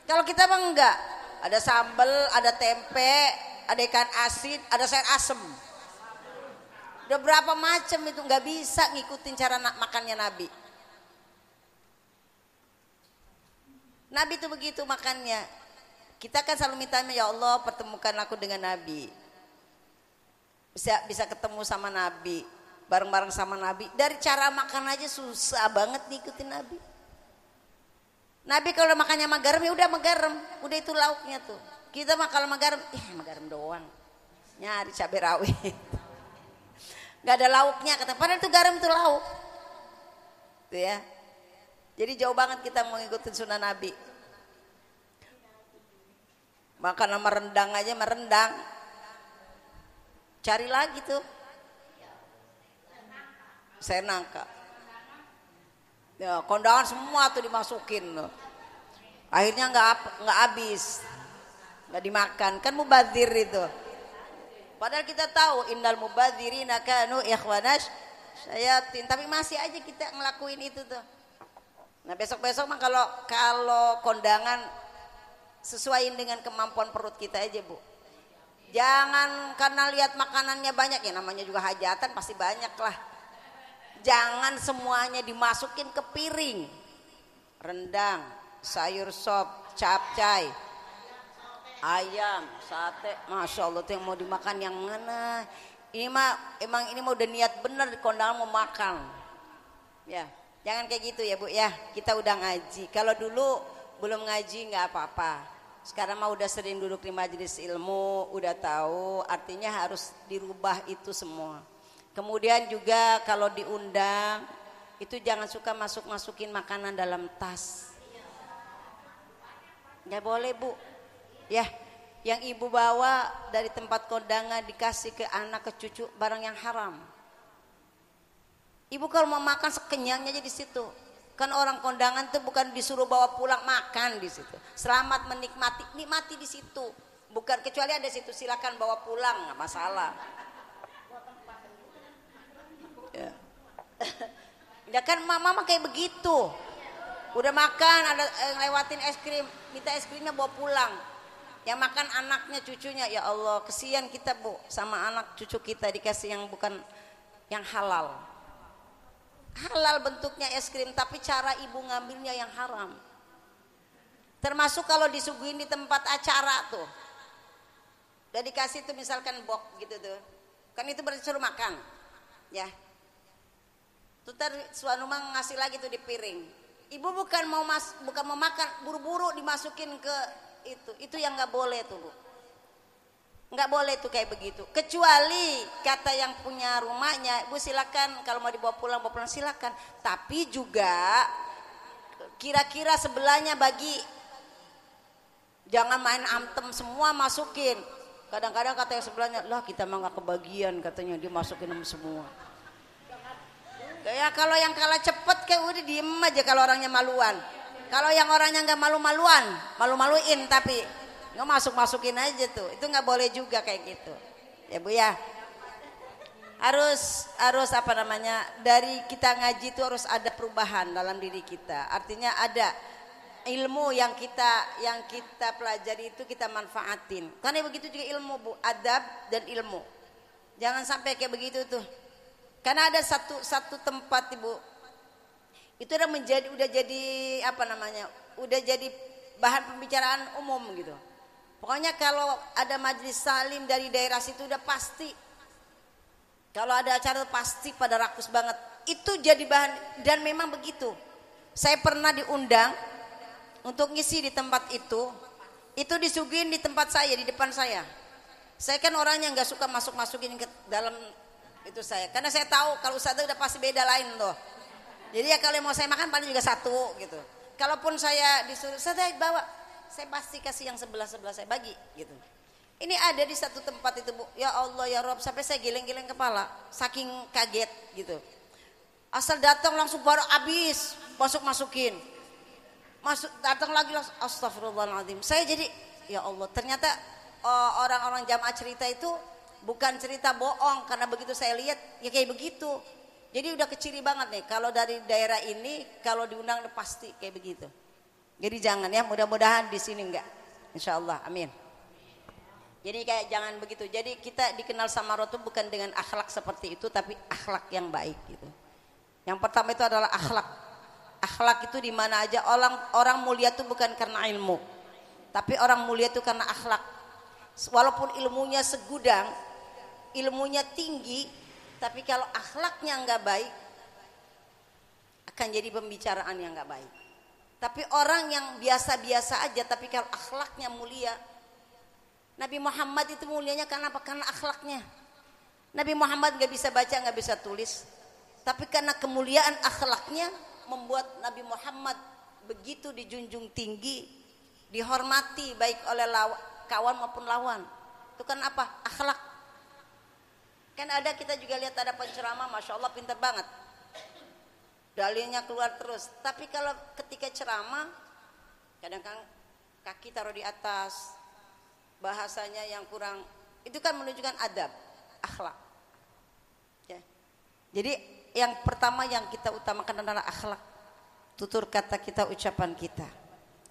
Kalau kita mah enggak. Ada sambel, ada tempe, ada ikan asin, ada sayur asem. Udah berapa macam itu, nggak bisa ngikutin cara makannya Nabi. Nabi itu begitu makannya. Kita kan selalu minta, ya Allah pertemukan aku dengan Nabi. Bisa ketemu sama Nabi, bareng-bareng sama Nabi. Dari cara makan aja susah banget ngikutin Nabi. Nabi kalau makannya sama garam ya udah sama garam, udah itu lauknya tuh. Kita mah kalau sama garam, sama garam doang. Nyari cabai rawit. Gak ada lauknya kata. Padahal itu garam itu lauk. Tuh ya. Jadi jauh banget kita mau ngikutin sunnah Nabi. Makan sama rendang aja merendang. Cari lagi tuh. Saya nangka. Ya, kondangan semua tuh dimasukin loh. Akhirnya nggak habis, nggak dimakan. Kan mubadzir itu. Padahal kita tahu innal mubadzirina kanu ikhwanas syayatin, tapi masih aja kita ngelakuin itu tuh. Nah besok-besok mah kalau kondangan sesuaiin dengan kemampuan perut kita aja Bu. Jangan karena lihat makanannya banyak, ya namanya juga hajatan pasti banyak lah. Jangan semuanya dimasukin ke piring. Rendang, sayur sop, capcay, ayam, sate, masya Allah tuh yang mau dimakan yang mana? Ini mah emang ini mau udah niat bener di kondangan mau makan. Ya, jangan kayak gitu ya Bu ya. Kita udah ngaji. Kalau dulu belum ngaji nggak apa-apa. Sekarang mah udah sering duduk di majelis ilmu, udah tahu artinya harus dirubah itu semua. Kemudian juga kalau diundang itu jangan suka masukin makanan dalam tas. Nggak boleh Bu. Ya, yang ibu bawa dari tempat kondangan dikasih ke anak ke cucu barang yang haram. Ibu kalau mau makan sekenyangnya aja di situ. Kan orang kondangan tuh bukan disuruh bawa pulang, makan di situ. Selamat menikmati, nikmati di situ. Bukan kecuali ada situ silakan bawa pulang, nggak masalah. Ya. Ya kan mama kayak begitu. Udah makan ada lewatin es krim, minta es krimnya bawa pulang. Yang makan anaknya cucunya, ya Allah kesian kita Bu sama anak cucu kita dikasih yang bukan yang halal. Halal bentuknya es krim tapi cara ibu ngambilnya yang haram. Termasuk kalau disuguhin di tempat acara tuh. Udah dikasih tuh misalkan box gitu tuh. Kan itu berarti suruh makan. Ya. Tutar suanu mah ngasih lagi tuh di piring. Ibu bukan mau makan, buru-buru dimasukin ke itu yang nggak boleh tuh Bu. Nggak boleh tuh kayak begitu. Kecuali kata yang punya rumahnya, Bu silakan kalau mau dibawa pulang silakan. Tapi juga kira-kira sebelahnya bagi. Jangan main amtem semua masukin. Kadang-kadang kata yang sebelahnya, lah kita mah nggak kebagian katanya dia masukin semua. Ya kalau yang kalah cepet kayak udah diem aja kalau orangnya maluan. Kalau yang orangnya nggak malu-maluin tapi nggak masukin aja tuh. Itu nggak boleh juga kayak gitu. Ya Bu ya. Harus apa namanya? Dari kita ngaji itu harus ada perubahan dalam diri kita. Artinya ada ilmu yang kita pelajari itu kita manfaatin. Karena begitu juga ilmu Bu, adab dan ilmu. Jangan sampai kayak begitu tuh. Karena ada satu tempat Ibu itu udah jadi apa namanya? Udah jadi bahan pembicaraan umum gitu. Pokoknya kalau ada majelis salim dari daerah situ udah pasti. Kalau ada acara pasti pada rakus banget. Itu jadi bahan dan memang begitu. Saya pernah diundang untuk ngisi di tempat itu disuguhin di tempat saya, di depan saya. Saya kan orangnya nggak suka masukin ke dalam itu saya, karena saya tahu kalau ustadzah udah pasti beda lain loh. Jadi ya kalau mau saya makan paling juga satu gitu. Kalaupun saya disuruh saya bawa, saya pasti kasih yang sebelah saya bagi gitu. Ini ada di satu tempat itu Bu, ya Allah ya Rob, sampai saya geleng-geleng kepala, saking kaget gitu. Asal datang langsung baru habis masukin. Datang lagi langsung astagfirullahaladzim. Saya jadi ya Allah ternyata orang-orang jamaah cerita itu bukan cerita bohong, karena begitu saya lihat ya kayak begitu. Jadi udah keciri banget nih kalau dari daerah ini kalau diundang udah pasti kayak begitu. Jadi jangan ya, mudah-mudahan di sini enggak. Insyaallah, amin. Jadi kayak jangan begitu. Jadi kita dikenal sama Rasul bukan dengan akhlak seperti itu, tapi akhlak yang baik gitu. Yang pertama itu adalah akhlak. Akhlak itu di mana aja orang mulia itu bukan karena ilmu, Tapi orang mulia itu karena akhlak. Walaupun ilmunya segudang, ilmunya tinggi, tapi kalau akhlaknya nggak baik, akan jadi pembicaraan yang nggak baik. Tapi orang yang biasa-biasa aja, tapi kalau akhlaknya mulia, Nabi Muhammad itu mulianya karena apa? Karena akhlaknya. Nabi Muhammad nggak bisa baca, nggak bisa tulis, tapi karena kemuliaan akhlaknya membuat Nabi Muhammad begitu dijunjung tinggi, dihormati baik oleh kawan maupun lawan. Itu kan apa? Akhlak. Kan ada, kita juga lihat ada penceramah, masya Allah pintar banget, dalilnya keluar terus. Tapi kalau ketika ceramah, kadang-kadang kaki taruh di atas, bahasanya yang kurang, itu kan menunjukkan adab, akhlak. Ya. Jadi yang pertama yang kita utamakan adalah akhlak. Tutur kata kita, ucapan kita.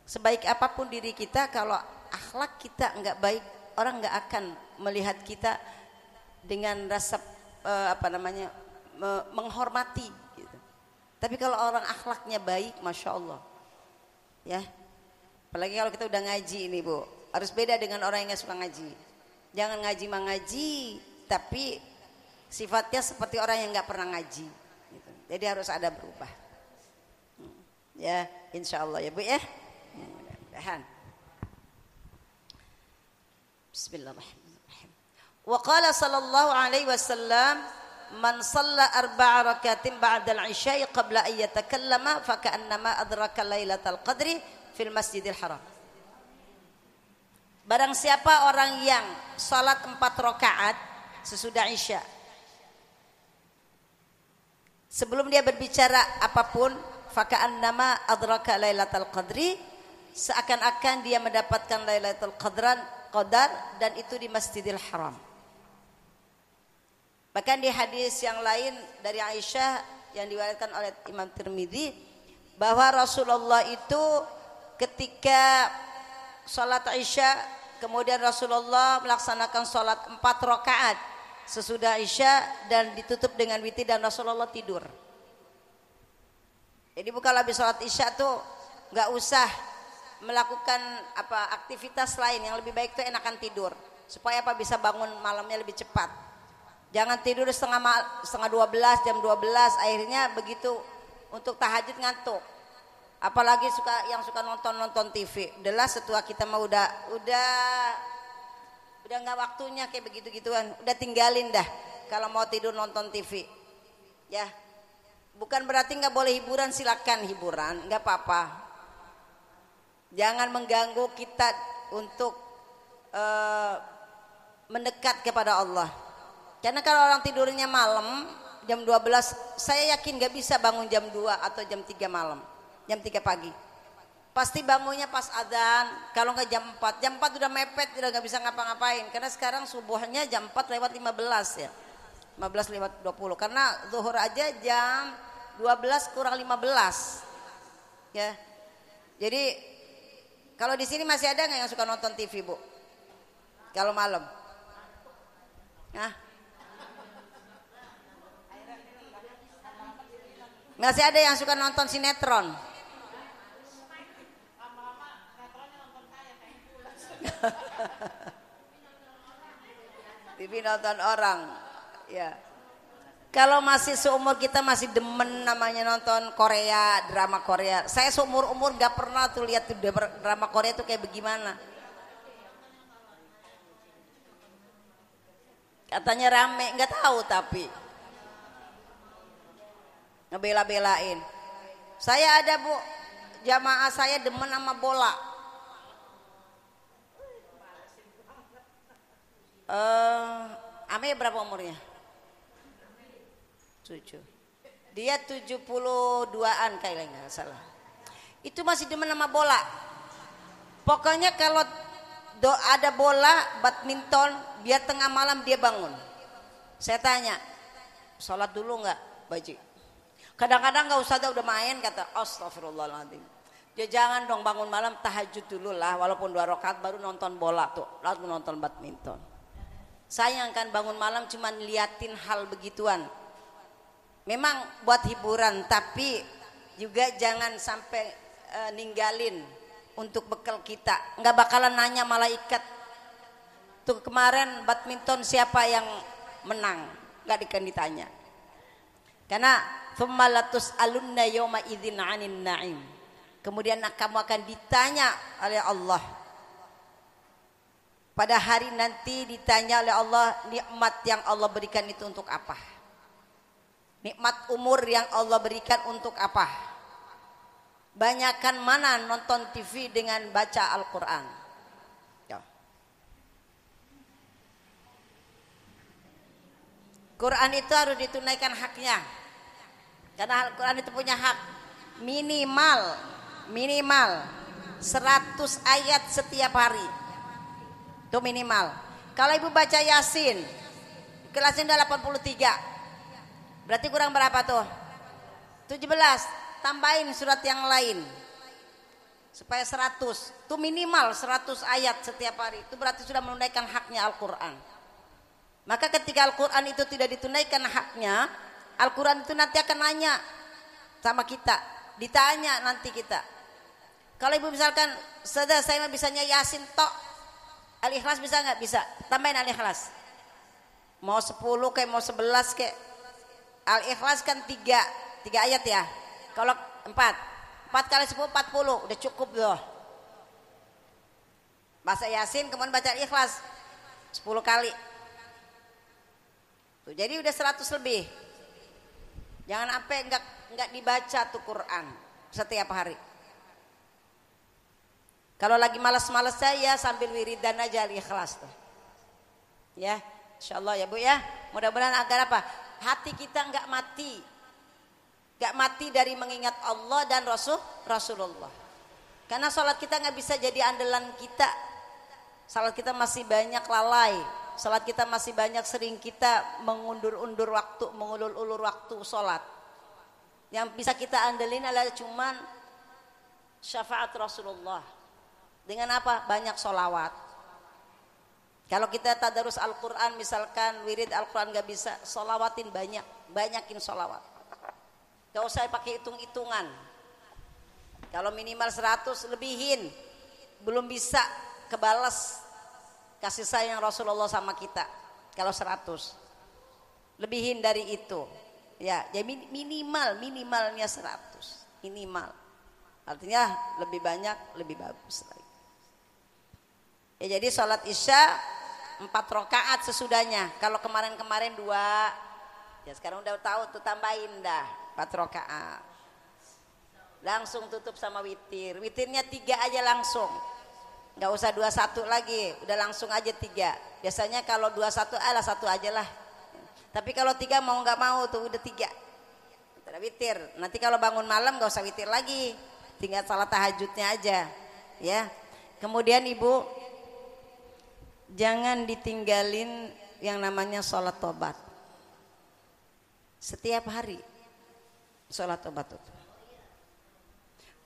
Sebaik apapun diri kita, kalau akhlak kita enggak baik, orang enggak akan melihat kita dengan rasa menghormati gitu. Tapi kalau orang akhlaknya baik, masya Allah, ya. Apalagi kalau kita udah ngaji ini Bu, harus beda dengan orang yang nggak suka ngaji. Jangan ngaji, tapi sifatnya seperti orang yang nggak pernah ngaji. Gitu. Jadi harus ada berubah. Ya, insya Allah ya Bu ya. Mudah-mudahan. Bismillahirrahmanirrahim. Wa qala sallallahu alaihi wasallam, man shalla arba'a rakatin ba'da al-'isya'i qabla an yatakallama fa ka'annama adraka lailatal qadri fil masjidil haram. Barang siapa orang yang salat 4 rakaat sesudah Isya, sebelum dia berbicara apapun, faka'annama adraka lailatul qadri, seakan-akan dia mendapatkan lailatul qadar, dan itu di Masjidil Haram. Bahkan di hadis yang lain dari Aisyah yang diriwayatkan oleh Imam Tirmidzi, bahwa Rasulullah itu ketika salat Isya, kemudian Rasulullah melaksanakan salat 4 rakaat sesudah Isya dan ditutup dengan witir, dan Rasulullah tidur. Jadi bukan habis sholat Isya tuh nggak usah melakukan aktivitas lain, yang lebih baik tuh enakan tidur supaya bisa bangun malamnya lebih cepat. Jangan tidur setengah 12, jam 12, akhirnya begitu untuk tahajud ngantuk. Apalagi yang suka nonton TV. Udahlah, setua kita mah udah nggak waktunya kayak begitu-gituan. Udah tinggalin dah kalau mau tidur nonton TV. Ya. Bukan berarti nggak boleh hiburan, silakan hiburan, nggak apa-apa. Jangan mengganggu kita untuk mendekat kepada Allah. Karena kalau orang tidurnya malam jam 12, saya yakin nggak bisa bangun jam 2 atau jam 3 malam, jam 3 pagi. Pasti bangunnya pas adzan, kalau nggak jam 4. Jam 4 udah mepet, udah nggak bisa ngapa-ngapain. Karena sekarang subuhnya jam 4 lewat 15 ya. 15 lewat 20. Karena zuhur aja jam 12 kurang 15. Ya. Jadi kalau di sini masih ada nggak yang suka nonton TV, Bu? Kalau malam? Nah. Masih ada yang suka nonton sinetron? TV nonton orang. Ya. Kalau masih seumur kita masih demen namanya nonton Korea, drama Korea. Saya seumur-umur gak pernah tuh lihat drama Korea tuh kayak bagaimana. Katanya rame, gak tahu tapi ngebela-belain. Saya ada Bu, jamaah saya demen sama bola. Ame berapa umurnya? 7. Dia 72-an kayaknya nggak salah. Itu masih demen sama bola. Pokoknya kalau ada bola badminton, biar tengah malam dia bangun. Saya tanya, sholat dulu nggak, Baji? Kadang-kadang nggak usah, udah main, kata astagfirullahaladzim. Dia jangan dong, bangun malam tahajud dulu lah, walaupun 2 rakaat baru nonton bola tuh, lalu nonton badminton. Sayang kan bangun malam cuman liatin hal begituan. Memang buat hiburan, tapi juga jangan sampai ninggalin untuk bekal kita. Nggak bakalan nanya malaikat tuh kemarin badminton siapa yang menang, nggak akan ditanya. Karena tsumma alunna yawma idzin 'anin na'im. Kemudian kamu akan ditanya oleh Allah. Pada hari nanti ditanya oleh Allah, nikmat yang Allah berikan itu untuk apa? Nikmat umur yang Allah berikan untuk apa? Banyakan mana nonton TV dengan baca Al-Quran? Ya. Quran itu harus ditunaikan haknya. Karena Al-Quran itu punya hak. Minimal 100 ayat setiap hari. Itu minimal. Kalau ibu baca Yasin, kelasnya udah 83. Berarti kurang berapa tuh? 17. Tambahin surat yang lain supaya 100. Itu minimal 100 ayat setiap hari. Itu berarti sudah menunaikan haknya Al-Quran. Maka ketika Al-Quran itu tidak ditunaikan haknya, Al-Quran itu nanti akan nanya sama kita. Ditanya nanti kita. Kalau ibu misalkan, sudah saya bisanya Yasin tok, Al-Ikhlas bisa nggak? Bisa. Tambahin Al-Ikhlas. Mau 10 kayak mau 11 kayak. Al-Ikhlas kan 3 ayat ya. Kalau 4 kali 10 40 udah cukup loh. Baca Yasin kemudian baca Ikhlas 10 kali. Tuh, jadi udah 100 lebih. Jangan sampai enggak dibaca tuh Quran setiap hari. Kalau lagi malas-malas saya sambil wiridan aja Al-Ikhlas tuh. Ya, insyaallah ya Bu ya. Mudah-mudahan agar apa? Hati kita enggak mati. Gak mati dari mengingat Allah dan Rasulullah. Karena sholat kita gak bisa jadi andalan kita. Sholat kita masih banyak lalai. Sholat kita masih banyak sering kita mengundur-undur waktu, mengulur-ulur waktu sholat. Yang bisa kita andalin adalah cuman syafaat Rasulullah. Dengan apa? Banyak sholawat. Kalau kita tadarus Al-Quran misalkan wirid Al-Quran gak bisa, sholawatin banyakin sholawat. Gak usah pakai hitung-hitungan. Kalau minimal 100 lebihin. Belum bisa kebalas kasih sayang Rasulullah sama kita. Kalau 100 lebihin dari itu. Ya, jadi minimalnya 100. Minimal. Artinya lebih banyak lebih bagus lagi. Ya, jadi sholat Isya 4 rakaat sesudahnya. Kalau kemarin-kemarin 2, ya sekarang udah tahu tuh tambahin dah 4 rakaat. Langsung tutup sama witir. Witirnya 3 aja langsung. Enggak usah 21 lagi, udah langsung aja 3. Biasanya kalau 21 alah 1 aja lah. Tapi kalau 3 mau enggak mau tuh udah 3. Udah witir. Nanti kalau bangun malam enggak usah witir lagi. Tinggal salat tahajudnya aja. Ya. Kemudian Ibu jangan ditinggalin yang namanya sholat tobat. Setiap hari sholat tobat itu.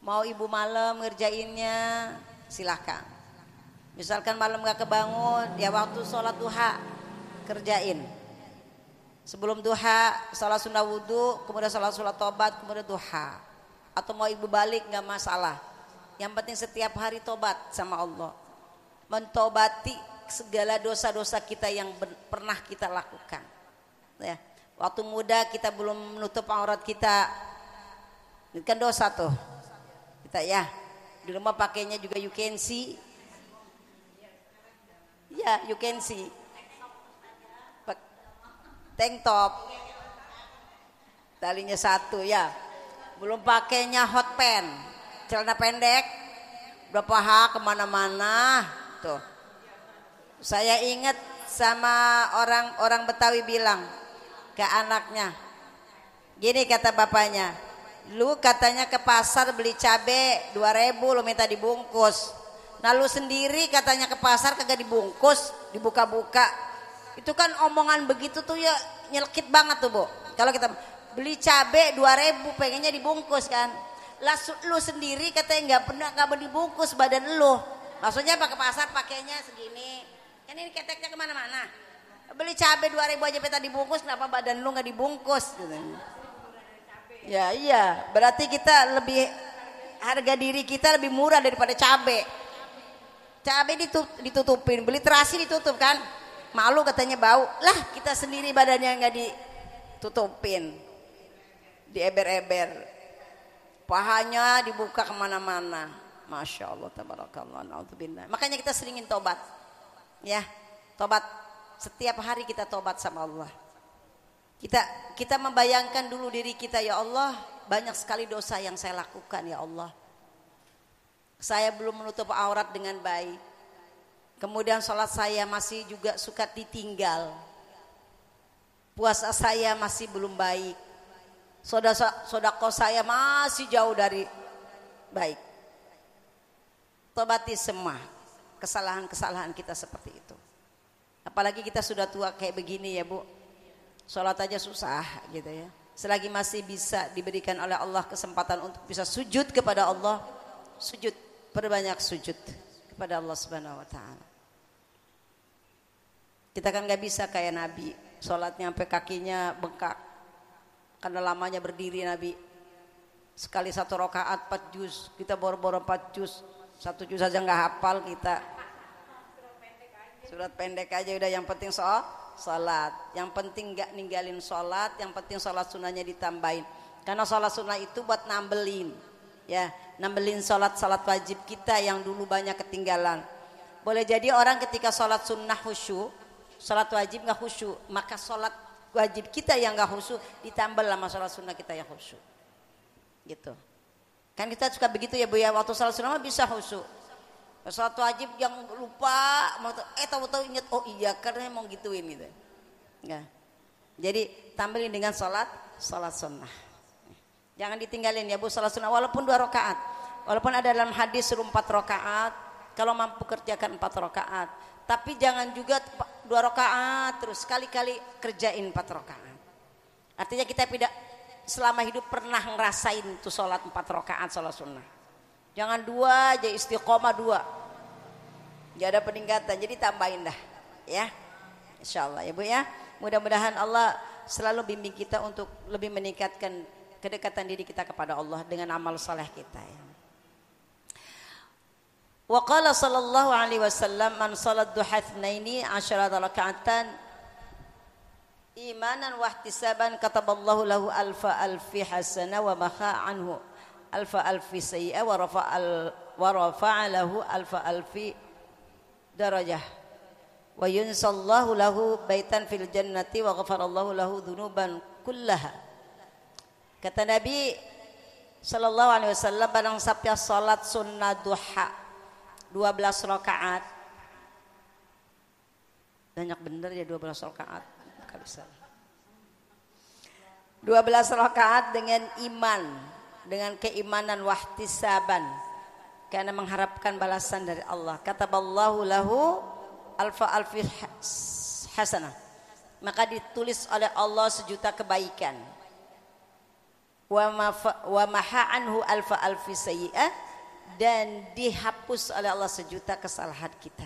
Mau ibu malam ngerjainnya silahkan. Misalkan malam gak kebangun, ya waktu sholat duha kerjain. Sebelum duha sholat sunnah wudhu, kemudian sholat tobat, kemudian duha. Atau mau ibu balik gak masalah. Yang penting setiap hari tobat sama Allah. Mentobati segala dosa-dosa kita yang pernah kita lakukan. Ya. Waktu muda kita belum menutup aurat kita, itu kan dosa tuh. Kita ya di rumah pakainya juga you can see. Ya you can see. Tank top, talinya 1 ya. Belum pakainya hot pants, celana pendek, udah paha kemana-mana tuh. Saya ingat sama orang Betawi bilang ke anaknya, gini kata bapaknya, lu katanya ke pasar beli cabe 2.000 lu minta dibungkus. Nah lu sendiri katanya ke pasar kagak dibungkus, dibuka-buka. Itu kan omongan begitu tuh ya nyelkit banget tuh Bu. Kalau kita beli cabe 2.000 pengennya dibungkus kan. Lah lu sendiri katanya nggak dibungkus badan lu. Maksudnya pakai pasar pakainya segini. Kan ini keteknya kemana-mana. Beli cabai 2.000 aja peta dibungkus, kenapa badan lu nggak dibungkus? Ya iya, berarti kita lebih harga diri kita lebih murah daripada cabai. Cabai ditutupin, beli terasi ditutup kan, malu katanya bau. Lah kita sendiri badannya nggak ditutupin, dieber-eber, pahanya dibuka kemana-mana. Masya Allah, tabarakallah, naudzubillah. Makanya kita seringin tobat, ya, tobat. Setiap hari kita tobat sama Allah. Kita membayangkan dulu diri kita, ya Allah, banyak sekali dosa yang saya lakukan, ya Allah. Saya belum menutup aurat dengan baik. Kemudian sholat saya masih juga suka ditinggal. Puasa saya masih belum baik. Sodako saya masih jauh dari baik. Tobati semua kesalahan-kesalahan kita seperti itu. Apalagi kita sudah tua kayak begini ya Bu. Sholat aja susah gitu ya. Selagi masih bisa diberikan oleh Allah kesempatan untuk bisa sujud kepada Allah, sujud, perbanyak sujud kepada Allah Subhanahu wa taala. Kita kan gak bisa kayak Nabi, sholatnya sampai kakinya bengkak karena lamanya berdiri Nabi. Sekali 1 rakaat 4 juz, kita boro-boro 4 juz, 1 juz aja gak hafal kita. Surat pendek aja udah, yang penting sholat, yang penting gak ninggalin sholat, yang penting sholat sunnahnya ditambahin. Karena sholat sunnah itu buat nambelin, ya, nambelin sholat wajib kita yang dulu banyak ketinggalan. Boleh jadi orang ketika sholat sunnah khusyuk, sholat wajib gak khusyuk, maka sholat wajib kita yang gak khusyuk ditambal sama sholat sunnah kita yang khusyuk, gitu. Kan kita suka begitu ya Bu ya, waktu sholat sunnah bisa khusyuk. Sholat wajib yang lupa, tahu-tahu ingat, oh iya karena mau gituin gitu. Ya. Jadi tampilin dengan sholat sunnah. Jangan ditinggalin ya Bu, sholat sunnah walaupun 2 rakaat. Walaupun ada dalam hadis suruh 4 rakaat, kalau mampu kerjakan 4 rakaat. Tapi jangan juga 2 rakaat terus, sekali-kali kerjain 4 rakaat. Artinya kita tidak selama hidup pernah ngerasain tuh sholat 4 rakaat sholat sunnah. Jangan 2 aja, istiqomah 2. Gak ada peningkatan, jadi tambahin dah ya. Insyaallah ya Bu ya. Mudah-mudahan Allah selalu bimbing kita untuk lebih meningkatkan kedekatan diri kita kepada Allah dengan amal saleh kita ya. Wa qala sallallahu alaihi wasallam man salat duha itsnaini 10 raka'atan imanan wa ihtisaban kataballahu lahu alfi hasanah wa makha anhu alfi sayyi'ah wa rafa'a lahu alfi darajah wa yunsallahu lahu baitan fil jannati wa ghafarallahu lahu dzunuban kullaha. Kata Nabi sallallahu alaihi wasallam, barang siapa salat sunnah duha 12 rakaat, banyak bener ya 12 rakaat, kali salah. 12 rakaat dengan iman, dengan keimanan wahtisaban, karena mengharapkan balasan dari Allah. Kataballahu lahu alfi hasanah, maka ditulis oleh Allah 1.000.000 kebaikan. Wa maha anhu alfi sayyi'ah, dan dihapus oleh Allah 1.000.000 kesalahan kita.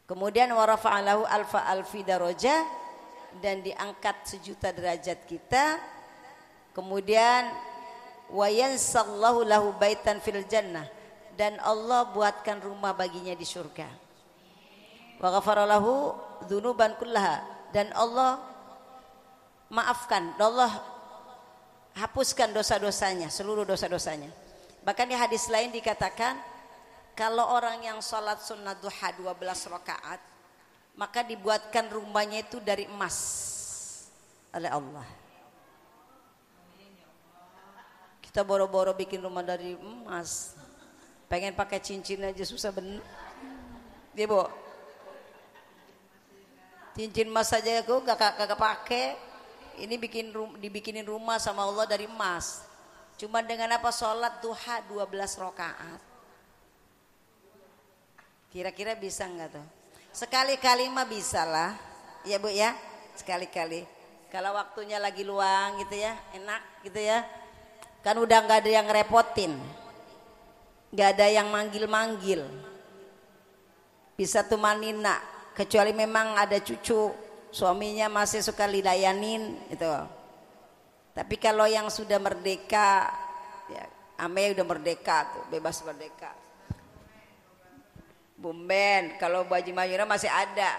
Kemudian wa rafa'alahu alfi darajah, dan diangkat 1.000.000 derajat kita. Kemudian wa yansallahu lahu baitan fil jannah, dan Allah buatkan rumah baginya di surga. Wa ghafaralahu dzunuban kullaha, dan Allah maafkan, Allah hapuskan dosa-dosanya, seluruh dosa-dosanya. Bahkan di hadis lain dikatakan kalau orang yang sholat sunnah duha 12 rakaat, maka dibuatkan rumahnya itu dari emas oleh Allah. Kita boro-boro bikin rumah dari emas, pengen pakai cincin aja susah bener. Dia Bu, cincin emas saja aku kagak pakai. Ini dibikinin rumah sama Allah dari emas. Cuma dengan apa? Sholat duha 12 rakaat. Kira-kira bisa enggak tuh? Sekali-kali mah bisa lah, ya Bu ya, sekali-kali. Kalau waktunya lagi luang gitu ya, enak gitu ya. Kan udah nggak ada yang ngerepotin, nggak ada yang manggil-manggil. Bisa tuh manina, kecuali memang ada cucu, suaminya masih suka dilayanin itu. Tapi kalau yang sudah merdeka, ya, Ame udah merdeka tuh, bebas merdeka. Bumben, kalau Bu Haji Mayura masih ada.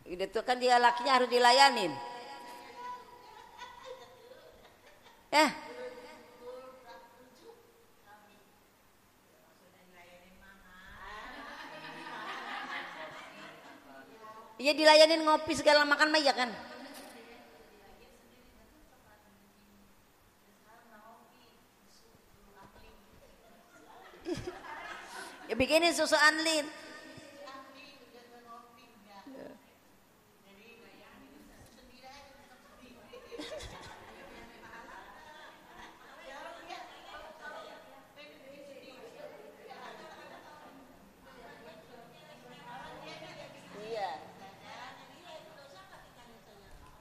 Udah tuh kan dia lakinya harus dilayanin. Iya dilayanin ngopi segala makan mah ya kan. Ya bikinin susu Anlin.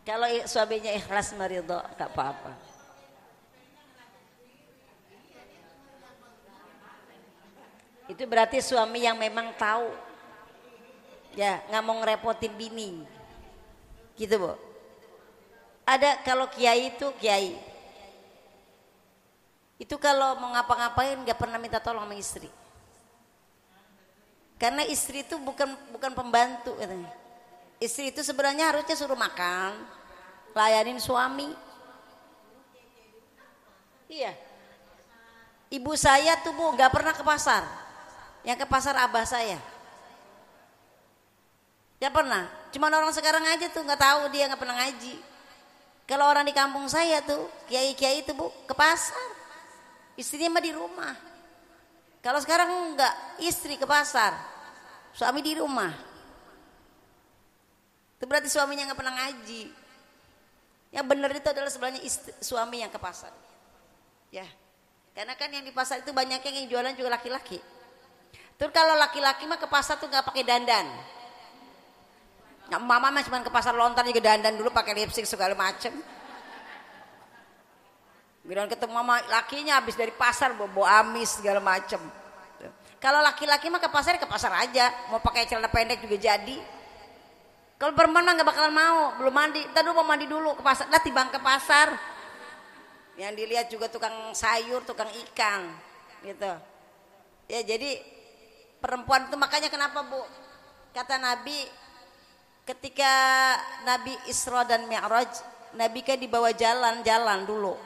Kalau suaminya ikhlas maridho gak apa-apa. Itu berarti suami yang memang tahu. Ya, nggak mau ngerepotin bini. Gitu, Bu. Ada kalau kiai itu kiai. Itu kalau mau ngapa-ngapain nggak pernah minta tolong sama istri. Karena istri itu bukan pembantu katanya. Istri itu sebenarnya harusnya suruh makan, layanin suami. Iya. Ibu saya tuh Bu nggak pernah ke pasar. Yang ke pasar abah saya. Ya pernah. Cuma orang sekarang aja tuh nggak tahu dia nggak pernah ngaji. Kalau orang di kampung saya tuh kiai-kiai itu Bu ke pasar. Istrinya mah di rumah. Kalau sekarang enggak, istri ke pasar, suami di rumah. Itu berarti suaminya nggak pernah ngaji. Yang benar itu adalah sebenarnya suami yang ke pasar. Ya, karena kan yang di pasar itu banyaknya yang jualan juga laki-laki. Terus kalau laki-laki mah ke pasar tuh nggak pakai dandan. Nah, mama mah cuma ke pasar lontar juga dandan dulu pakai lipstik segala macem. Bilang ketemu mama lakinya habis dari pasar bawa amis segala macem. Kalau laki-laki mah ke pasar aja, mau pakai celana pendek juga jadi. Kalau perempuan mah nggak bakalan mau, belum mandi. Ntar dulu mau mandi dulu ke pasar, dah tibang ke pasar. Yang dilihat juga tukang sayur, tukang ikan, gitu. Ya jadi perempuan itu makanya kenapa Bu? Kata Nabi ketika Nabi Isra dan Mi'raj, Nabi kan dibawa jalan-jalan dulu,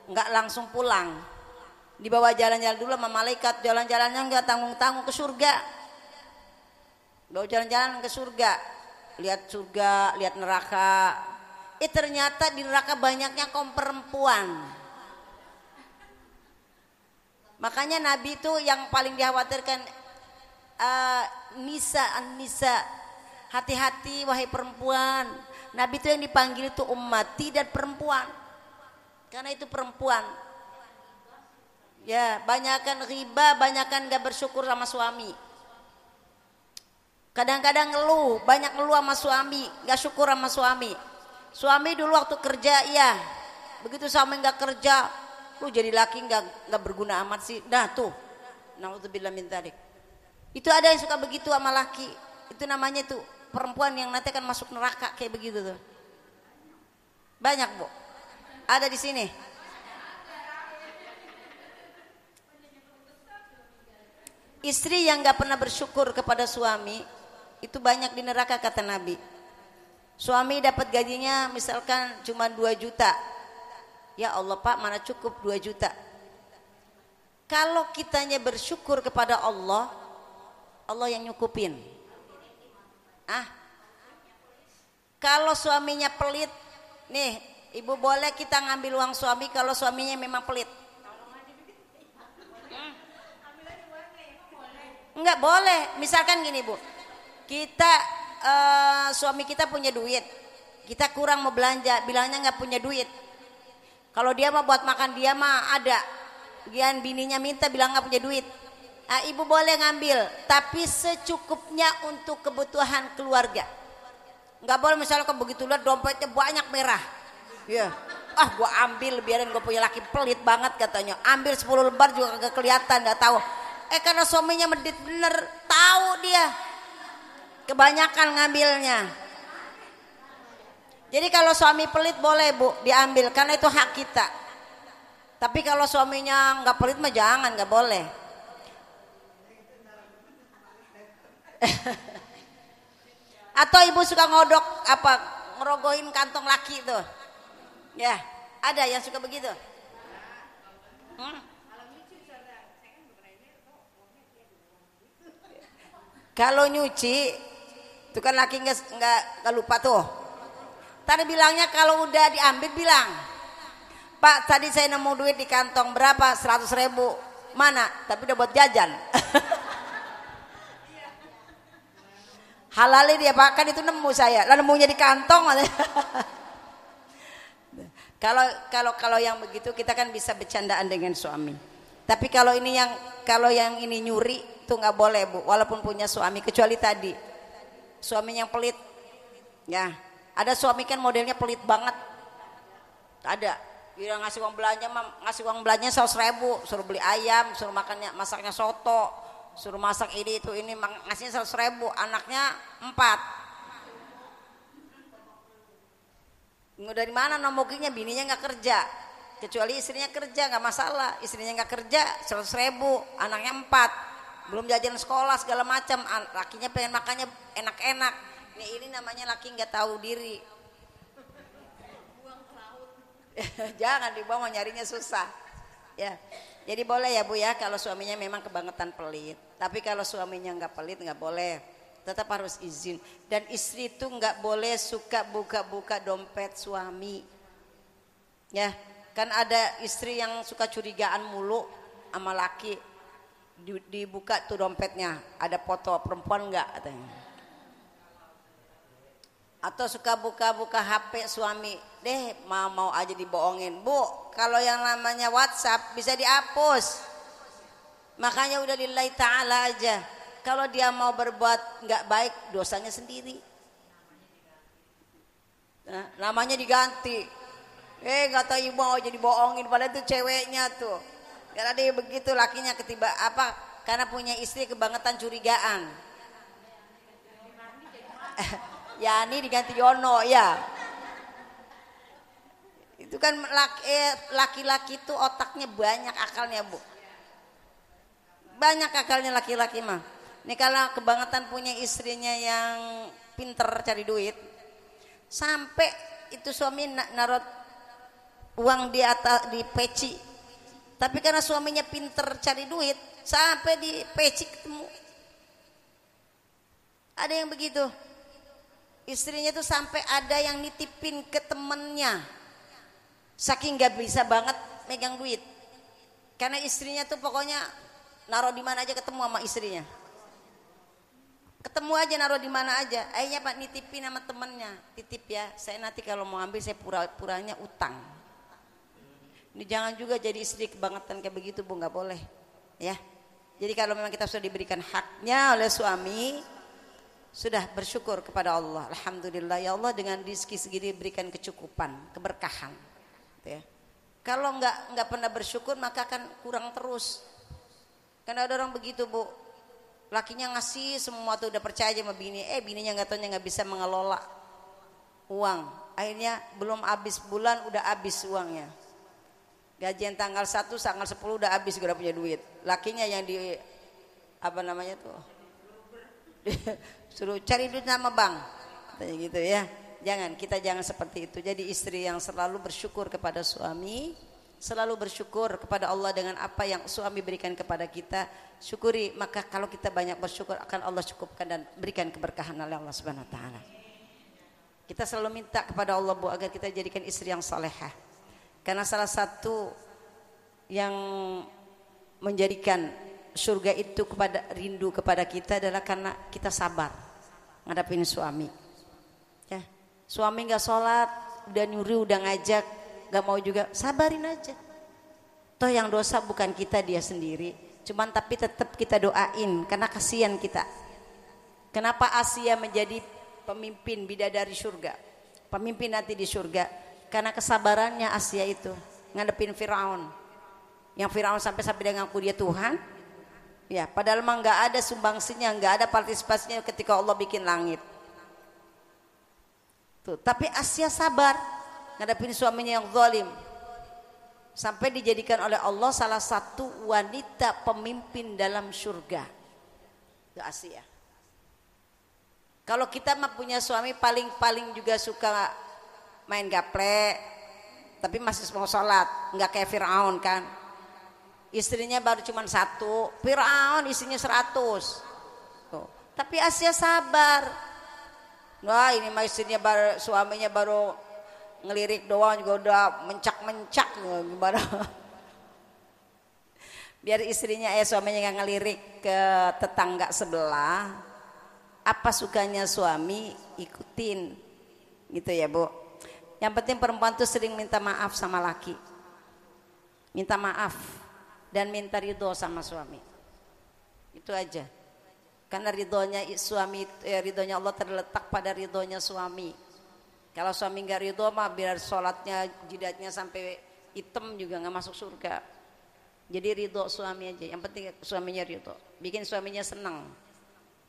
nggak langsung pulang. Dibawa jalan-jalan dulu sama malaikat, jalan-jalannya nggak tanggung-tanggung ke surga. Bawa jalan-jalan ke surga. Lihat surga, lihat neraka. Ternyata di neraka banyaknya kaum perempuan. Makanya Nabi itu yang paling dikhawatirkan Nisa, hati-hati wahai perempuan. Nabi itu yang dipanggil itu ummati dan perempuan. Karena itu perempuan. Ya, banyakan riba, banyakan gak bersyukur sama suami. Kadang-kadang ngeluh, banyak ngeluh sama suami, gak syukur sama suami. Suami dulu waktu kerja iya, begitu suami gak kerja, lu jadi laki gak berguna amat sih. Nah tuh, naudzubillah min dzalik. Itu ada yang suka begitu sama laki. Itu namanya tuh perempuan yang nanti akan masuk neraka kayak begitu tuh. Banyak Bu, ada di sini. Istri yang gak pernah bersyukur kepada suami itu banyak di neraka kata Nabi. Suami dapat gajinya misalkan cuma 2 juta. Ya Allah Pak, mana cukup 2 juta. Kalau kitanya bersyukur kepada Allah, Allah yang nyukupin. Kalau suaminya pelit, nih ibu boleh kita ngambil uang suami kalau suaminya memang pelit. Enggak boleh. Misalkan gini Bu, kita suami kita punya duit, kita kurang mau belanja, bilangnya nggak punya duit. Kalau dia mah buat makan dia mah ada, gian bininya minta bilang nggak punya duit. Ibu boleh ngambil, tapi secukupnya untuk kebutuhan keluarga. Nggak boleh misalnya kalau begitu lihat dompetnya banyak merah, ya, gua ambil biarin gue punya laki pelit banget katanya. Ambil 10 lembar juga kagak kelihatan, nggak tahu. Karena suaminya medit bener, tahu dia kebanyakan ngambilnya. Jadi kalau suami pelit boleh Bu diambil karena itu hak kita. Tapi kalau suaminya nggak pelit mah jangan, nggak boleh. Atau ibu suka ngodok apa ngerogohin kantong laki tuh, ya ada yang suka begitu. Kalau nyuci itu kan laki nggak lupa tuh. Tadi bilangnya kalau udah diambil bilang, Pak tadi saya nemu duit di kantong berapa 100.000, mana? Tapi udah buat jajan. Halalnya dia Pak, kan itu nemu saya, lah nemunya di kantong. Kalau yang begitu kita kan bisa bercandaan dengan suami. Tapi kalau yang ini nyuri itu nggak boleh Bu, walaupun punya suami, kecuali tadi suaminya yang pelit. Ya, ada suami kan modelnya pelit banget. Ada, dia ngasih uang belanja 100.000, suruh beli ayam, suruh masaknya soto, suruh masak ini itu ini, ngasihnya 100.000, anaknya 4. Dari mana nomokinya? Bininya nggak kerja, kecuali istrinya kerja nggak masalah. Istrinya nggak kerja 100.000, anaknya 4, belum jajan sekolah segala macam, lakinya pengen makannya enak-enak. Ini namanya laki nggak tahu diri. Jangan dibawa, nyarinya susah. Ya, jadi boleh ya Bu ya kalau suaminya memang kebangetan pelit. Tapi kalau suaminya nggak pelit nggak boleh, tetap harus izin. Dan istri itu nggak boleh suka buka-buka dompet suami. Ya, kan ada istri yang suka curigaan mulu sama laki. Dibuka tuh dompetnya, ada foto perempuan nggak katanya. Atau suka buka-buka HP suami, deh mau aja dibohongin. Bu, kalau yang namanya WhatsApp bisa dihapus. Makanya udah lillahi ta'ala aja. Kalau dia mau berbuat nggak baik, dosanya sendiri. Nah, namanya diganti. Nggak tahu ibu mau jadi bohongin, padahal itu ceweknya tuh. Karena dia begitu, lakinya ketiba apa? Karena punya istri kebangetan curigaan. Yani diganti Yono ya. Itu kan laki-laki itu otaknya banyak akalnya Bu. Banyak akalnya laki-laki mah. Ini kalau kebangetan punya istrinya yang pinter cari duit, sampai itu suami naruh uang di atas di peci. Tapi karena suaminya pinter cari duit, sampai di peci ketemu. Ada yang begitu. Istrinya tuh sampai ada yang nitipin ke temennya, saking nggak bisa banget megang duit. Karena istrinya tuh pokoknya naruh di mana aja ketemu sama istrinya. Ketemu aja naruh di mana aja. Akhirnya Pak nitipin sama temennya, titip ya, saya nanti kalau mau ambil saya pura-puranya utang. Ini jangan juga jadi istri kebangetan kayak begitu Bu, nggak boleh. Ya. Jadi kalau memang kita sudah diberikan haknya oleh suami, sudah bersyukur kepada Allah. Alhamdulillah ya Allah, dengan rezeki segini berikan kecukupan, keberkahan. Ya. Kalau nggak pernah bersyukur maka akan kurang terus. Karena ada orang begitu Bu, lakinya ngasih semua tuh udah percaya sama bini, bininya nggak taunya nggak bisa mengelola uang. Akhirnya belum habis bulan udah habis uangnya. Gajian tanggal 1, tanggal 10 udah habis, udah punya duit. Lakinya yang di apa namanya tuh? Suruh cari duit sama bank. Katanya gitu ya. Jangan seperti itu. Jadi istri yang selalu bersyukur kepada suami, selalu bersyukur kepada Allah dengan apa yang suami berikan kepada kita. Syukuri, maka kalau kita banyak bersyukur akan Allah cukupkan dan berikan keberkahan oleh Allah Subhanahu wa taala. Kita selalu minta kepada Allah Bu agar kita jadikan istri yang salehah. Karena salah satu yang menjadikan surga itu rindu kepada kita adalah karena kita sabar ngadapin suami. Ya, suami nggak sholat, udah nyuruh, udah ngajak, nggak mau juga, sabarin aja. Toh yang dosa bukan kita, dia sendiri. Cuman tapi tetap kita doain karena kasihan kita. Kenapa Asia menjadi pemimpin bidadari surga, pemimpin nanti di surga? Karena kesabarannya Asia itu ngadepin Firaun, yang Firaun sampai dia ngaku dia Tuhan. Ya, padahal mah nggak ada sumbangsinya, nggak ada partisipasinya ketika Allah bikin langit. Tuh, tapi Asia sabar ngadepin suaminya yang zalim. sampai dijadikan oleh Allah salah satu wanita pemimpin dalam surga. Itu Asia. Kalau kita mah punya suami paling juga suka main gaple, tapi masih mau sholat, nggak kayak Fir'aun kan. Istrinya baru cuma 1, Fir'aun istrinya 100. Tuh. Tapi Asia sabar. Wah ini mah istrinya suaminya baru ngelirik doang juga udah mencak-mencak gimana. Biar istrinya suaminya nggak ngelirik ke tetangga sebelah, apa sukanya suami ikutin gitu ya Bu. Yang penting perempuan tuh sering minta maaf sama laki, minta maaf dan minta ridho sama suami, itu aja. Karena ridhonya suami, ridhonya Allah terletak pada ridhonya suami. Kalau suami nggak ridho mah biar sholatnya jidatnya sampai hitam juga nggak masuk surga. Jadi ridho suami aja, yang penting suaminya ridho, bikin suaminya senang.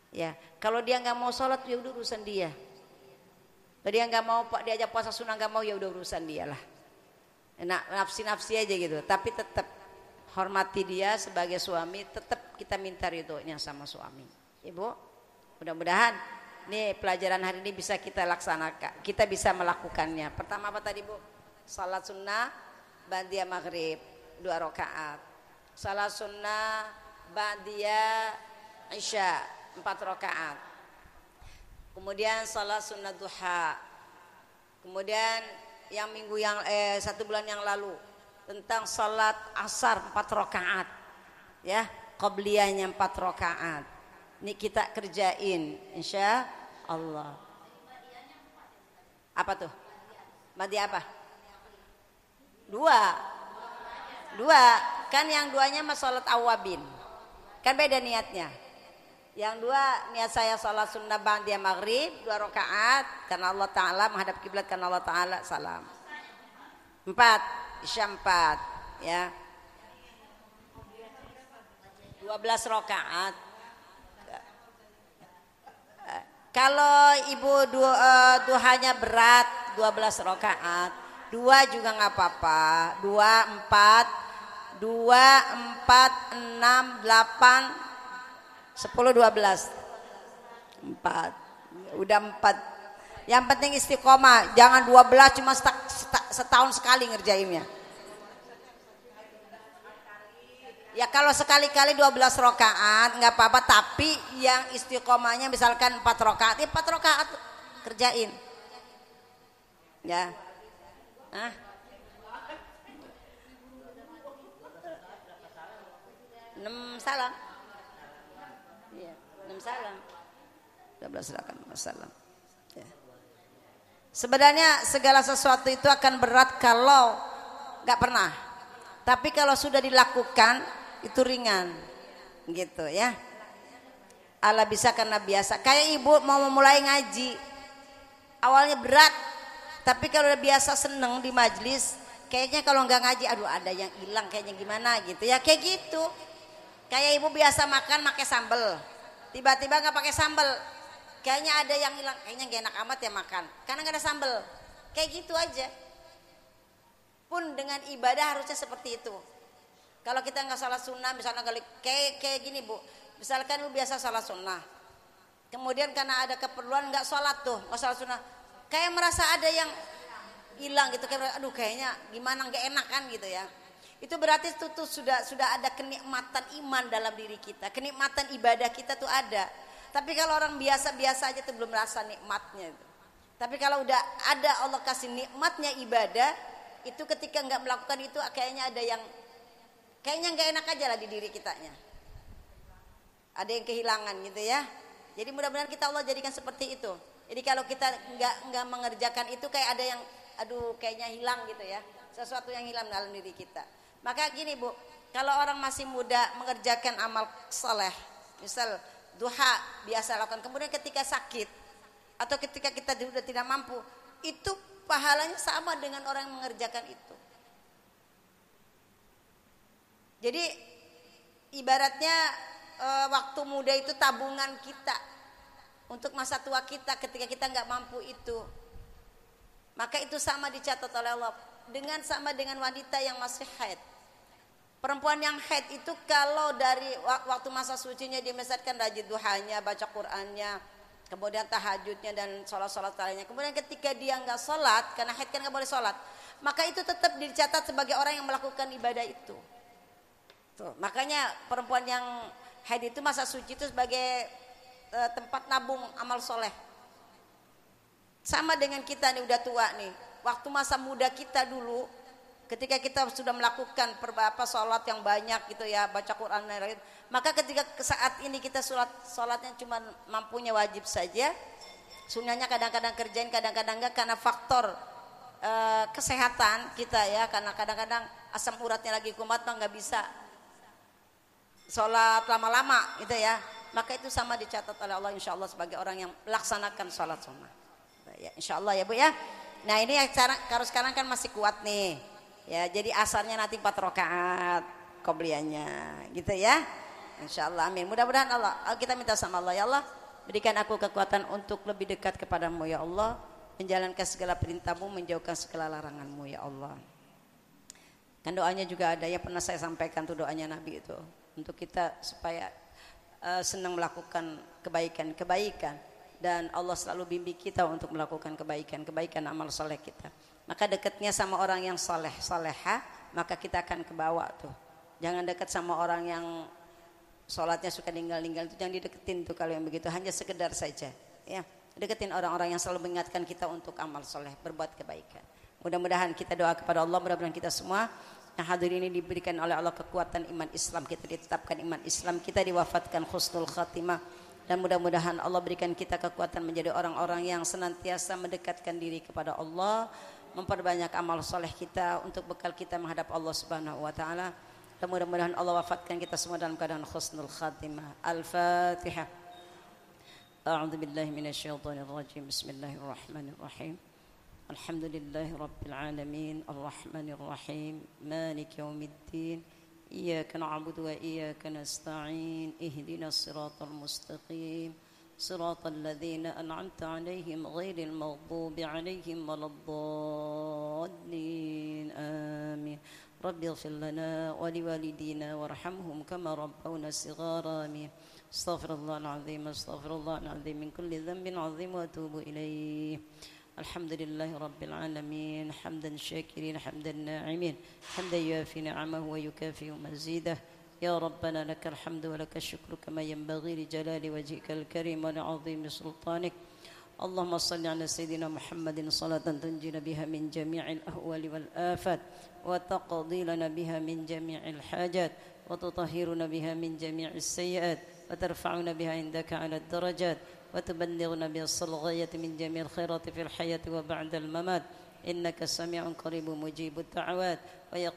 Ya, kalau dia nggak mau sholat ya udah urusan dia. Kalau dia nggak mau diajak puasa sunnah nggak mau ya udah urusan dia lah. Nafsi aja gitu. Tapi tetap hormati dia sebagai suami, tetap kita minta ridhonya sama suami. Ibu, mudah-mudahan nih pelajaran hari ini bisa kita laksanakan, kita bisa melakukannya. Pertama apa tadi Bu? Salat sunnah ba'diyah maghrib 2 rakaat. Salat sunnah ba'diyah isya 4 rakaat. Kemudian salat sunnah duha. Kemudian yang minggu yang 1 bulan yang lalu tentang salat asar 4 rakaat. Ya, qabliyahnya 4 rakaat. Ini kita kerjain insya Allah. Apa tuh? Ba'diyah apa? 2 kan yang 2-nya mah salat awabin. Kan beda niatnya. Yang 2 niat saya salat sunnah ba'diyah maghrib 2 rakaat karena Allah Ta'ala menghadap kiblat karena Allah Ta'ala salam. 4 isya 4 ya. 12 rakaat. Kalau ibu duhanya berat 12 rakaat, 2 juga nggak apa-apa. 2, 4, 6, 8, 10, 12, 4. Udah 4. Yang penting istiqomah, jangan 12 cuma setahun sekali ngerjainnya. Ya kalau sekali-kali 12 rakaat nggak apa-apa, tapi yang istiqomahnya misalkan 4 rakaat, ya 4 rakaat kerjain. Ya. Hah? Salam. Iya, 6 salam. 12 rakaat salam. Ya. Sebenarnya segala sesuatu itu akan berat kalau nggak pernah. Tapi kalau sudah dilakukan itu ringan gitu ya. Allah bisa karena biasa. Kayak ibu mau memulai ngaji, awalnya berat, tapi kalau udah biasa seneng di majelis, kayaknya kalau nggak ngaji, aduh ada yang hilang kayaknya gimana gitu ya, kayak gitu. Kayak ibu biasa makan pakai sambal, tiba-tiba nggak pakai sambal, kayaknya ada yang hilang, kayaknya gak enak amat ya makan karena nggak ada sambal, kayak gitu aja. Pun dengan ibadah harusnya seperti itu. Kalau kita nggak salat sunnah, misalnya kayak gini Bu, misalkan ibu biasa salat sunnah, kemudian karena ada keperluan nggak salat tuh, nggak salat sunnah, kayak merasa ada yang hilang gitu, kayak aduh kayaknya gimana nggak enak kan gitu ya. Itu berarti itu tuh sudah ada kenikmatan iman dalam diri kita, kenikmatan ibadah kita tuh ada. Tapi kalau orang biasa-biasa aja tuh belum rasa nikmatnya itu. Tapi kalau udah ada Allah kasih nikmatnya ibadah, itu ketika nggak melakukan itu kayaknya ada yang kayaknya nggak enak aja lah di diri kitanya, ada yang kehilangan gitu ya. Jadi mudah-mudahan kita Allah jadikan seperti itu. Jadi kalau kita nggak mengerjakan itu kayak ada yang aduh kayaknya hilang gitu ya, sesuatu yang hilang dalam diri kita. Maka gini Bu, kalau orang masih muda mengerjakan amal saleh, misal duha biasa lakukan, kemudian ketika sakit atau ketika kita sudah tidak mampu, itu pahalanya sama dengan orang yang mengerjakan itu. Jadi ibaratnya waktu muda itu tabungan kita untuk masa tua kita ketika kita nggak mampu itu. Maka itu sama dicatat oleh Allah sama dengan wanita yang masih haid. Perempuan yang haid itu kalau dari waktu masa sucinya dia misalkan rajin duhanya, baca Qur'annya, kemudian tahajudnya dan sholat-sholat lainnya. Kemudian ketika dia nggak sholat, karena haid kan nggak boleh sholat, maka itu tetap dicatat sebagai orang yang melakukan ibadah itu. Tuh, makanya perempuan yang haid itu masa suci itu sebagai tempat nabung amal soleh. Sama dengan kita nih udah tua nih, waktu masa muda kita dulu, ketika kita sudah melakukan sholat yang banyak gitu ya, baca Quran dan lain, maka ketika saat ini kita sholatnya cuma mampunya wajib saja, sunnahnya kadang-kadang kerjain, kadang-kadang enggak karena faktor kesehatan kita ya, karena kadang-kadang asam uratnya lagi kumat nggak bisa sholat lama-lama gitu ya, maka itu sama dicatat oleh Allah insya Allah sebagai orang yang melaksanakan sholat sunnah ya, insya Allah ya Bu ya. Nah ini yang sekarang kan masih kuat nih ya, jadi asarnya nanti 4 rakaat qobliyahnya gitu ya, insya Allah, amin. Mudah-mudahan Allah, kita minta sama Allah, ya Allah berikan aku kekuatan untuk lebih dekat kepadamu ya Allah, menjalankan segala perintahmu, menjauhkan segala laranganmu ya Allah. Kan doanya juga ada ya, pernah saya sampaikan tuh doanya Nabi itu, untuk kita supaya senang melakukan kebaikan dan Allah selalu bimbing kita untuk melakukan kebaikan amal soleh kita. Maka dekatnya sama orang yang soleh soleha, maka kita akan ke bawah tuh. Jangan dekat sama orang yang sholatnya suka ninggal-ninggal, itu jangan dideketin tuh kalau yang begitu, hanya sekedar saja ya. Deketin orang-orang yang selalu mengingatkan kita untuk amal soleh, berbuat kebaikan. Mudah-mudahan kita doa kepada Allah, mudah-mudahan kita semua yang hadir ini diberikan oleh Allah kekuatan iman Islam, kita ditetapkan iman Islam, kita diwafatkan husnul khatimah, dan mudah-mudahan Allah berikan kita kekuatan menjadi orang-orang yang senantiasa mendekatkan diri kepada Allah, memperbanyak amal soleh kita untuk bekal kita menghadap Allah Subhanahu wa taala. Dan mudah-mudahan Allah wafatkan kita semua dalam keadaan husnul khatimah. Al-Fatihah. A'udzu billahi minasyaitonir rajim. Bismillahirrahmanirrahim. Alhamdulillahi rabbil alamin, arrahmanir rahim, maliki yaumiddin. Iyyaka na'budu wa iyyaka nasta'in. Ihdinas siratal mustaqim. صراط الذين أنعمت عليهم غير المغضوب عليهم ولا الضالين آمين. رب اغفر لنا ولوالدينا وارحمهم كما ربونا صغارا آمين. استغفر الله العظيم من كل ذنب عظيم وأتوب إليه. الحمد لله رب العالمين حمدا شاكرين حمدا ناعمين حمدا يوافي نعمه ويكافئ مزيده. يا ربنا لك الحمد ولك الشكر كما ينبغي لجلال وجهك الكريم ولعظيم سلطانك. اللهم صل على سيدنا محمد صلاة تنجينا بها من جميع الأهوال والآفات وتقضي لنا بها من جميع الحاجات وتطهرنا بها من جميع السيئات وترفعنا بها عندك على الدرجات وتبلغنا بها الصلغية من جميع الخيرات في الحياة وبعد الممات. إنك سميع قريب مجيب الدعوات ويا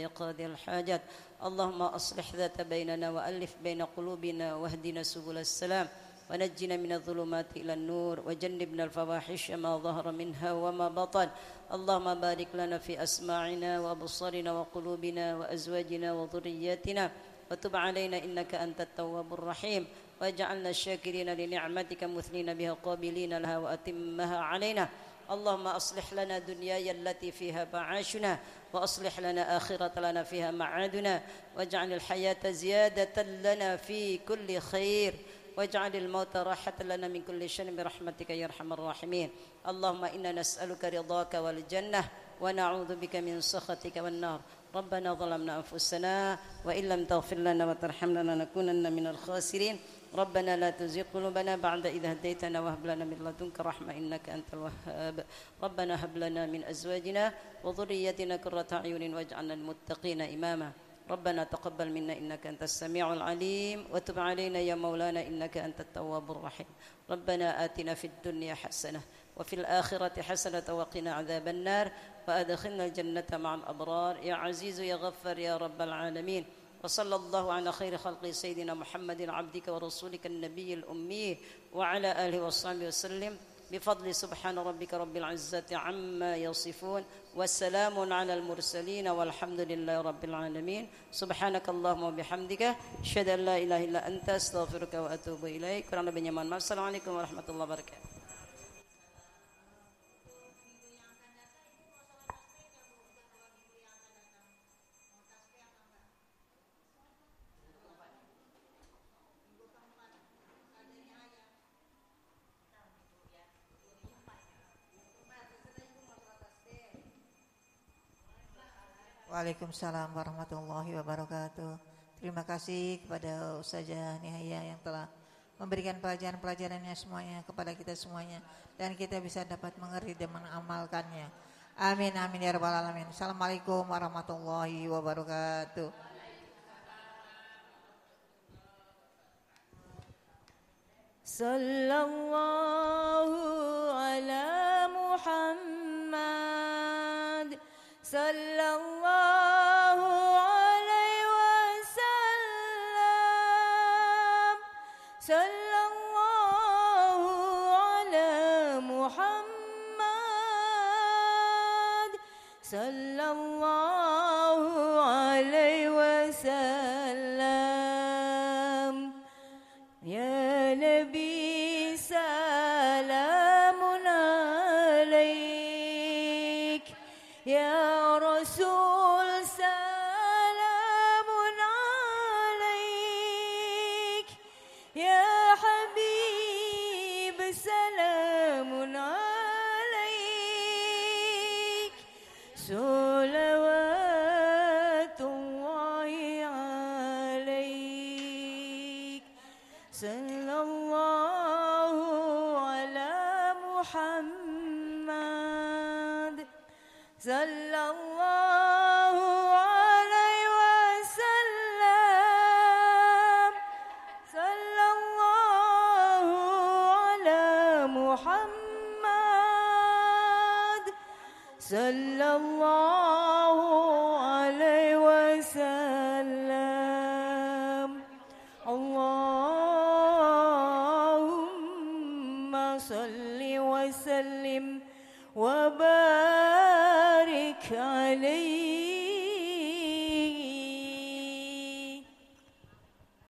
قاضي الحاجات. اللهم أصلح ذات بيننا وألف بين قلوبنا واهدنا سبل السلام ونجنا من الظلمات إلى النور وجنبنا الفواحش ما ظهر منها وما بطن. اللهم بارك لنا في أسماعنا وأبصارنا وقلوبنا وأزواجنا وذرياتنا وتب علينا إنك أنت التواب الرحيم واجعلنا الشاكرين لنعمتك مثلين بها قابلين لها وأتمها علينا. اللهم أصلح لنا دنياي التي فيها معاشنا وأصلح لنا آخرة لنا فيها معادنا واجعل الحياة زيادة لنا في كل خير واجعل الموت راحة لنا من كل شر برحمتك يا أرحم الراحمين. اللهم إنا نسألك رضاك والجنة ونعوذ بك من سخطك والنار. ربنا ظلمنا أنفسنا وإن لم تغفر لنا وترحمنا لنكونن من الخاسرين. ربنا لا تزغ قلوبنا بعد إذ هديتنا وهب لنا من لدنك رحمة إنك أنت الوهاب. ربنا هب لنا من أزواجنا وذريتنا قرة أعين واجعلنا للمتقين إماما. ربنا تقبل منا إنك أنت السميع العليم وتب علينا يا مولانا إنك أنت التواب الرحيم. ربنا آتنا في الدنيا حسنة وفي الآخرة حسنة وقنا عذاب النار وأدخلنا الجنة مع الأبرار يا عزيز يا غفار يا رب العالمين. وصلى الله على خير خلق سيدنا محمد عبدك ورسولك النبي الأمي وعلى آله وصحبه وسلم بفضل سبحان ربك رب العزة عما يصفون والسلام على المرسلين والحمد لله رب العالمين. سبحانك اللهم وبحمدك أشهد أن لا إله إلا أنت أستغفرك وأتوب إليك. Kurang lebihnya mohon maaf. Assalamualaikum warahmatullahi wabarakatuh. Waalaikumsalam warahmatullahi wabarakatuh. Terima kasih kepada Ustazah Nihaya yang telah memberikan pelajaran-pelajarannya semuanya kepada kita semuanya, dan kita bisa dapat mengerti dan mengamalkannya. Amin amin ya rabbal alamin. Assalamualaikum warahmatullahi wabarakatuh. Sallallahu ala Muhammad, sallallahu alaihi wasallam, sallallahu ala Muhammad, sallallahu alaihi wasallam. Ya Nabi salamun alaik, ya Rasul salamun alaik, ya Habib salamun alaik, salawatullahi alaik. Sallallahu ala Muhammad, sallallahu alaihi wasallam, sallallahu ala Muhammad, sallallahu alaihi wasallam. Allahumma salli wa sallim wa barik alaihi.